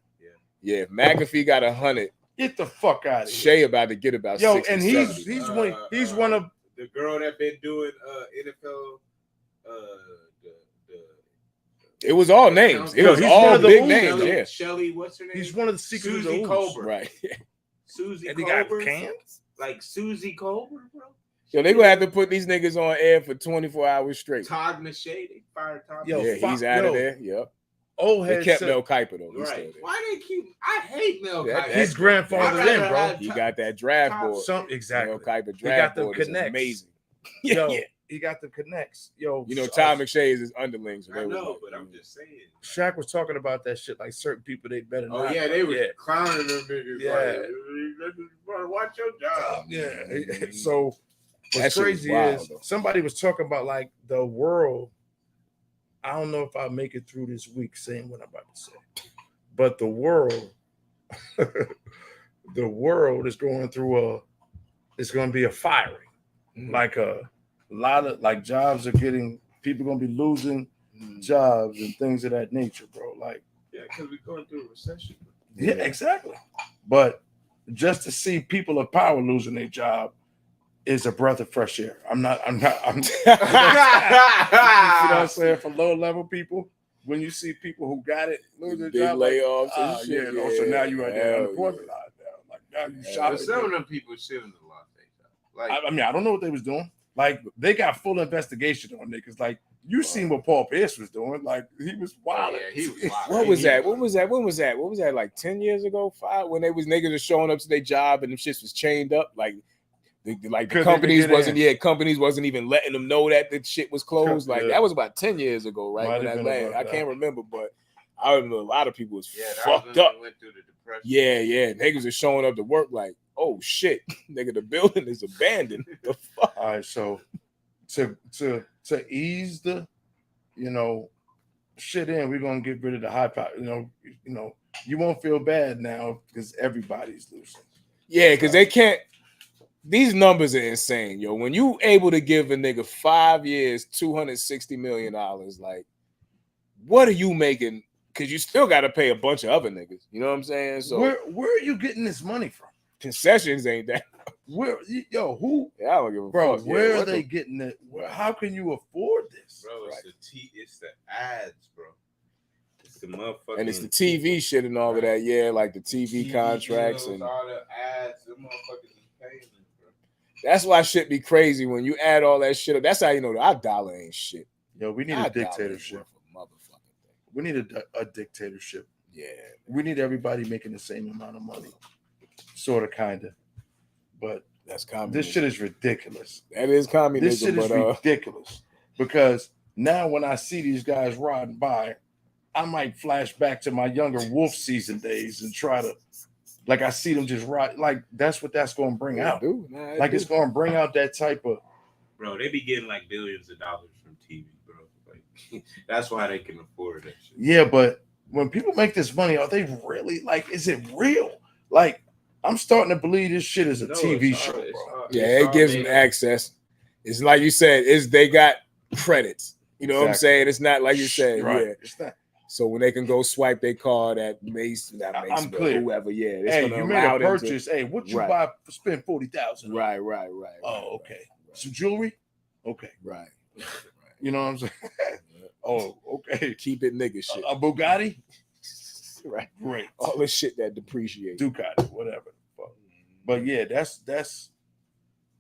yeah, if McAfee got 100, Get the fuck out of here. Shea about to get about Yo, 60, and 70. he's one of the girl that been doing NFL. It was all names. It Yo, was he's all one of the big who names. now? Yeah, Shelly, what's her name? he's one of the secrets Susie of Colbert. right. Susie And he got Colbert. cans. Like Susie Colbert, bro. Yo, they gonna have to put these niggas on air for 24 hours straight. Todd McShay, they fired Todd. Yo, Yeah, McShay. he's fuck, out of yo. there. Yep. Old They head kept said- Mel Kiper though. He's still Right. there. Why they keep? I hate Mel Yeah, Kiper. He's grandfathered I'd in, rather bro. have He got that draft Top board. Some Mel exactly. Kiper got draft them board is connects. amazing. Yo, yeah. he got the connects. Yo, You know, Tom McShay is his underling. So I they know, was but I'm just saying. Shaq was talking about that shit. Like certain people, they better Oh not. yeah, they were Yeah. clowning them niggas. Yeah. Like, watch your job. Yeah. So That what's shit was crazy wild, is though. somebody was talking about like the world. I don't know if I'll make it through this week saying what I'm about to say, but the world, the world is going through it's going to be a firing. Mhm. Like a lot of like jobs are getting People gonna be losing jobs and things of that nature, bro. Like, Yeah, because we're going through a recession. yeah, exactly. But just to see people of power losing their job is a breath of fresh air. I'm you know what I'm saying? For low level people, when you see people who got it lose their Big job, layoffs like, and shit. yeah, so now you right there hell unemployment yeah. line now. Like now you But shopping. some of them people shouldn't have lost their job. Like, I mean, I don't know what they was doing. Like they got full investigation on niggas. Like you seen what Paul Pierce was doing. Like he was wild. yeah, he was wild. What was that? What was that? When was that? What was that? Like 10 years ago? 5? When they was niggas was showing up to their job and them shits was chained up? Like the Couldn't companies even get wasn't in. companies wasn't even letting them know that the shit was closed. Like Yeah. that was about 10 years ago, right? Might When have that been land, about I that. can't remember, but I remember a lot of people was Yeah, that fucked was when up. we went through the depression. Yeah. Niggas are showing up to work like, oh shit, nigga, the building is abandoned. The fuck? All right, so to ease the, shit in, we're gonna get rid of the high power. You won't feel bad now because everybody's losing. Yeah, because they can't. These numbers are insane, yo. When you able to give a nigga 5 years, $260 million, like, what are you making? Because you still got to pay a bunch of other niggas. You know what I'm saying? So Where are you getting this money from? concessions ain't that. Who? Yeah, I don't give a Bro, fuck. where Yeah, are what they the- getting it? How can you afford this? Bro, it's the ads, bro. It's the motherfucking And it's the TV shit and all of that. Yeah, like the TV contracts deals, and all the ads. Them motherfuckers is paying them, bro. that's why shit be crazy when you add all that shit up. That's how you know our dollar ain't shit. Yo, we need Our a dollar ain't dictatorship. worth a motherfucking thing. We need a dictatorship. Yeah, We need everybody making the same amount of money, sort of, kind of. But that's communism. this shit is ridiculous. That is communism. This shit is but, ridiculous because now when I see these guys riding by, I might flash back to my younger wolf season days and try to, like, I see them just ride. Like, that's what that's going to bring out. Like, it's going to bring out that type of. Bro, they be getting like billions of dollars from TV, bro. Like, that's why they can afford that shit. Yeah, but when people make this money, are they really, like, is it real? Like, I'm starting to believe this shit is a No, TV it's show, all- it's bro. all- Yeah, it's it all gives them made up. access. It's like you said, they got credits. You know what I'm Exactly. saying? It's not like you said, Right. yeah. It's not. So when they can go swipe their card at Mace, not I'm Mace, but clear. whoever, yeah, it's Hey, gonna you made allow a them to- purchase. Hey, what you Right. buy? Spend 40,000. Right. Oh, okay. Some jewelry. Okay. Right. You know what I'm saying? Oh, okay. Keep it nigga shit. A Bugatti. Right. Great. All the shit that depreciates. Ducati, whatever. But yeah, that's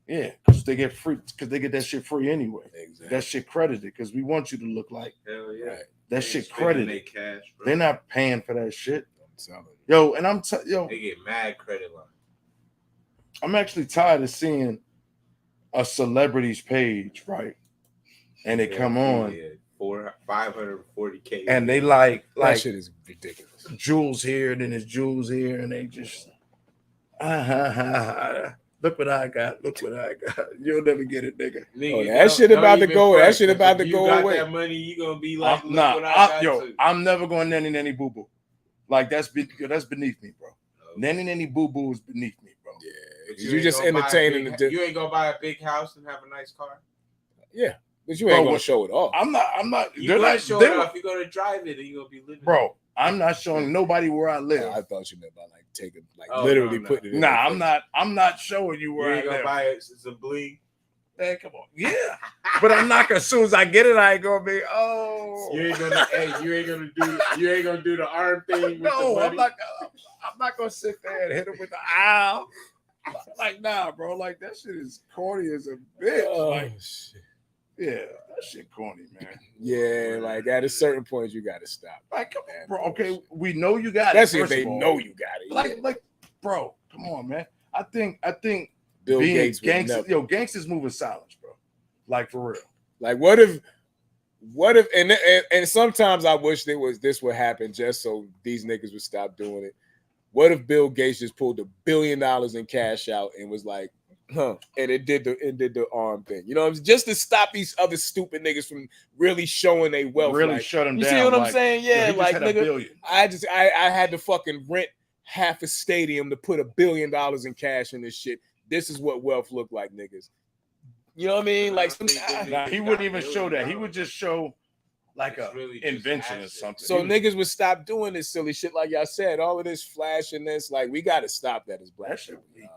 yeah, because they get free, because they get that shit free anyway. Exactly. That shit credited because we want you to look like Hell yeah. Right. that They shit spending credited. They cash, bro. They're not paying for that shit. I'm telling you. Yo, and yo, They get mad credit line. I'm actually tired of seeing a celebrity's page, right? And they come on Yeah, 540K. and they like That shit is ridiculous. jewels here, and then there's jewels here, and they just look what I got, look what I got. You'll never get it, nigga. Nigga, that shit don't about to even go. That front, shit 'cause about if to go You got away. that money, you gonna be like, I'm, look nah, what I got. yo, too. I'm never going nanny boo boo. Like that's beneath me, bro. Nanny boo boo is beneath me, bro. Yeah, But you just ain't gonna buy a entertaining big- the. You ain't gonna buy a big house and have a nice car. Yeah, but you ain't Bro, gonna what- show it off. I'm not. You They're gonna not show they're- it off. You're gonna drive it and you're gonna be living. bro. I'm not showing nobody where I live. I thought you meant by like taking, like Oh, literally no. putting it. in Nah, their I'm face. not. I'm not showing you You where I ain't gonna live. buy some bling. Man, come on. Yeah, but I'm not gonna. As soon as I get it, I ain't gonna be. Oh, You ain't gonna. Hey, you ain't gonna do the arm thing with the no, money. I'm not gonna sit there and hit him with the ow. Like, nah, bro. Like that shit is corny as a bitch. Oh, Like, shit. yeah, that shit corny, man. Yeah, like at a certain point, you got to stop. Like, come That on, bro. bullshit. Okay, we know you got Especially it. if first they of all. know you got it. Like, bro, come on, man. I think Bill being Gates would gangsters, never. yo, gangsters move in silence, bro. Like for real. Like, what if, and sometimes I wish this would happen just so these niggas would stop doing it. What if Bill Gates just pulled $1 billion in cash out and was like, and it did the arm thing, you know what I'm saying? Just to stop these other stupid niggas from really showing their wealth. Really like, shut him you down. see what I'm like, saying? yo, Yeah, he just like had $1 nigga, billion. I had to fucking rent half a stadium to put $1 billion in cash in this shit. This is what wealth look like, niggas. You know what I mean? Like, Nah, he wouldn't even show that. He would just show like It's a really just invention or action. something. so He was- niggas would stop doing this silly shit, like y'all said. All of this flashiness, like we got to stop that as black That shit people.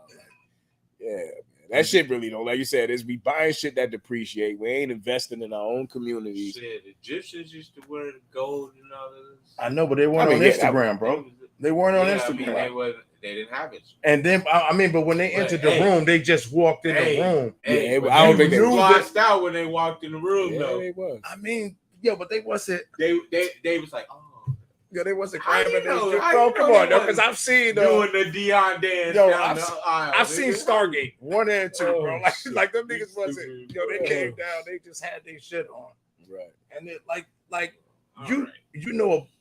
Yeah, man. That shit really don't. Like you said, is we buying shit that depreciate. We ain't investing in our own communities. Shit, Egyptians used to wear the gold and all of this. I know, but they weren't I mean, on yeah, Instagram, bro. They weren't on Yeah, Instagram. I mean, they didn't have it. And then I mean, but when they But, entered the hey, room, they just walked in hey, the room. Hey, Yeah, but I don't think they they was knew lost out when they walked in the room, Yeah, though. they was. I mean, yeah, but they wasn't. They was like, oh, Yeah, they wasn't How you grabbing their know? shit. How Bro, you come know on, they though, because wasn't I've seen doing the Dion dance Yo, down the aisle. I've seen nigga. Stargate 1 and 2, bro. Oh, Like them shit. niggas wasn't. Yo, they Yeah. came down. They just had their shit on, Right. and it like All you right.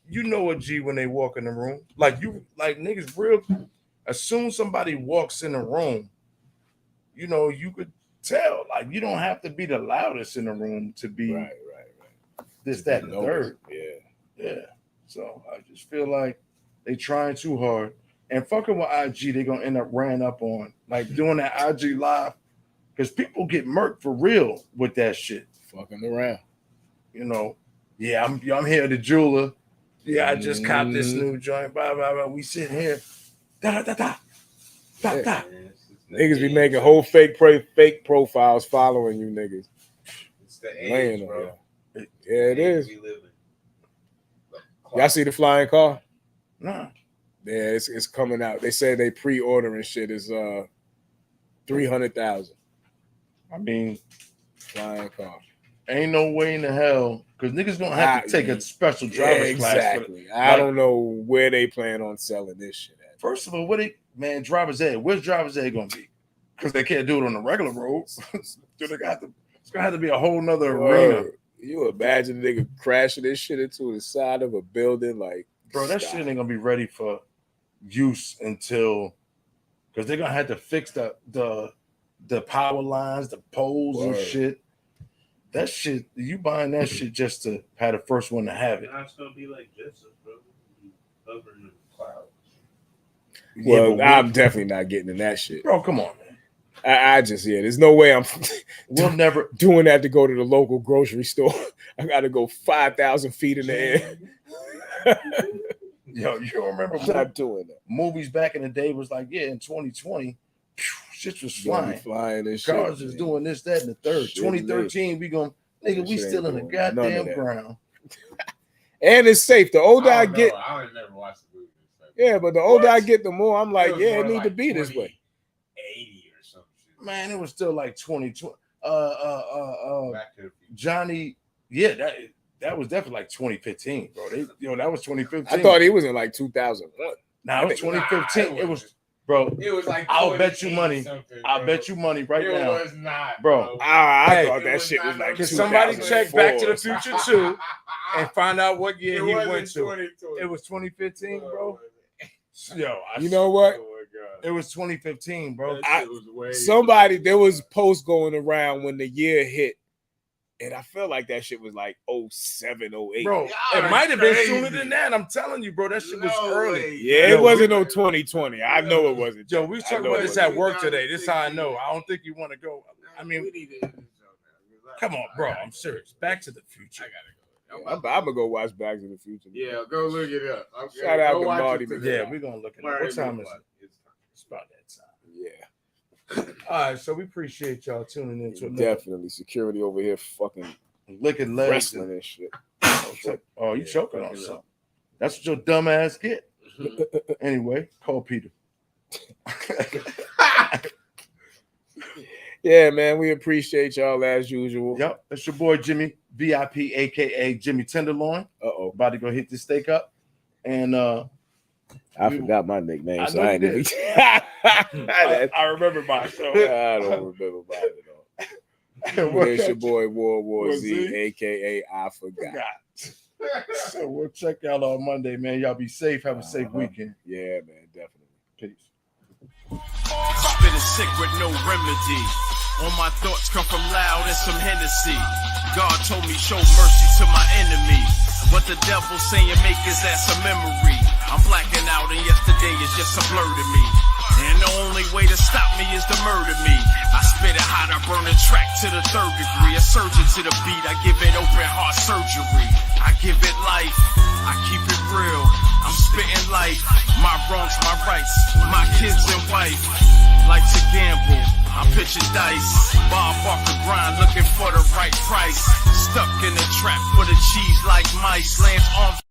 you know a G when they walk in the room. Like niggas real. As soon as somebody walks in the room, you know you could tell. Like you don't have to be the loudest in the room to be Right. this, that, and the third. Yeah. Yeah. So I just feel like they trying too hard. And fucking with IG, they're gonna end up ran up on like doing that IG live because people get murked for real with that shit. Fucking around. You know, yeah, I'm here at the jeweler. Yeah, I just copped this new joint. Blah blah blah. We sit here. Da da da da. Da Yeah. da. Man, it's the Niggas be age, making bro. whole fake profiles following you niggas. It's the Laying age, on bro. you. Yeah, it is. We live in. Y'all see the flying car? Nah. Yeah, it's coming out. They said they pre-ordering shit is 300,000 I mean, flying car. ain't no way in the hell because niggas gonna have to take a special Yeah, driver's class. For exactly. I don't know where they plan on selling this shit at. First of all, driver's ed? Where's driver's ed gonna be? Because they can't do it on the regular road. So it's gonna have to be a whole nother arena. Word. You imagine a nigga crashing this shit into the side of a building, like, Bro, that stop. shit ain't gonna be ready for use until because they're gonna have to fix the power lines, the poles and Word. shit. That shit, you buying that shit just to have the first one to have it. Now it's gonna be like Jetsons, bro. Hovering in the clouds. Well, but I'm definitely not getting in that shit. bro, come on, man. I just, there's no way I'm We'll never. doing that to go to the local grocery store. I got to go 5,000 feet in the air. Yo, you don't remember I'm not doing that. movies back in the day was like, yeah, in 2020, shit was Gonna be flying. flying and shit. Cars is man. doing this, that, and the third. Shit, 2013, we gonna nigga, we Shit still in ain't the doing none of goddamn that. ground. And it's safe. The older I get, I would never watch the movie. yeah, but the older I What? get, the more I'm like, was yeah, more it need like to be this way. 80 or some shit. Man, it was still like 2020. Back to the Future. Johnny, yeah, that was definitely like 2015, bro. That was 2015. I thought he was in like 2001. Nah, it was Nah, 2015. it It was, bro. It was like I'll bet you 28 money. something, I'll bro. bet you money right it now. was not, Bro. I Hey, thought it that was shit was not like no Can somebody check Back to the 2004. Future 2 and find out what year It he wasn't went to? 2020. It was 2015, bro. Yo, You know what? Oh my god. it was 2015, bro. That shit was way Somebody, there was posts going around when the year hit, and I felt like that shit was like 07, 08. Bro, Y'all it might have been crazy. sooner than that. I'm telling you, bro. That shit was No early. way. Yeah, Yo, it wasn't no 2020. I know it wasn't. Yo, we was I talking know about it this wasn't. at work today. This is how I know. I don't think you want to go. I mean, we need to end this show now. come on, bro. I'm serious. Back to the Future. I gotta go. I'm gonna go watch Back to the Future. Yeah, go look it up. Okay, Shout out go to watch Marty it today. McFly. Yeah, we're gonna look at it. Marty What time is McFly. it? It's about that time. Yeah, All right, so we appreciate y'all tuning in to another definitely. Security over here fucking licking legs. wrestling and shit. Oh, you choking on something? That's what your dumb ass get. Anyway, call Peter. Yeah, man, we appreciate y'all as usual. Yep, that's your boy Jimmy VIP, aka Jimmy Tenderloin. Uh-oh. About to go hit this steak up, and I forgot my nickname, I so know I you ain't even. I, I remember mine. So I don't remember mine at all. It's your boy World War Was Z, he? aka I forgot. So we'll check y'all on Monday, man. Y'all be safe. Have a safe Uh-huh. weekend. Yeah, man, definitely. Peace. Spitting sick with no remedy. All my thoughts come from loud and some Hennessy. God told me show mercy to my enemy. What the devil saying make his ass a memory. I'm blacking out and yesterday is just a blur to me. And the only way to stop me is to murder me. I spit it hot, I burn a track to the 3rd degree. A surgeon to the beat, I give it open heart surgery. I give it life, I keep it real. I'm spitting life, my wrongs, my rights, my kids and wife. Life's a gamble, I'm pitching dice. Bob Barker grind, looking for the right price. Stuck in the trap for the cheese like mice. Lands arms.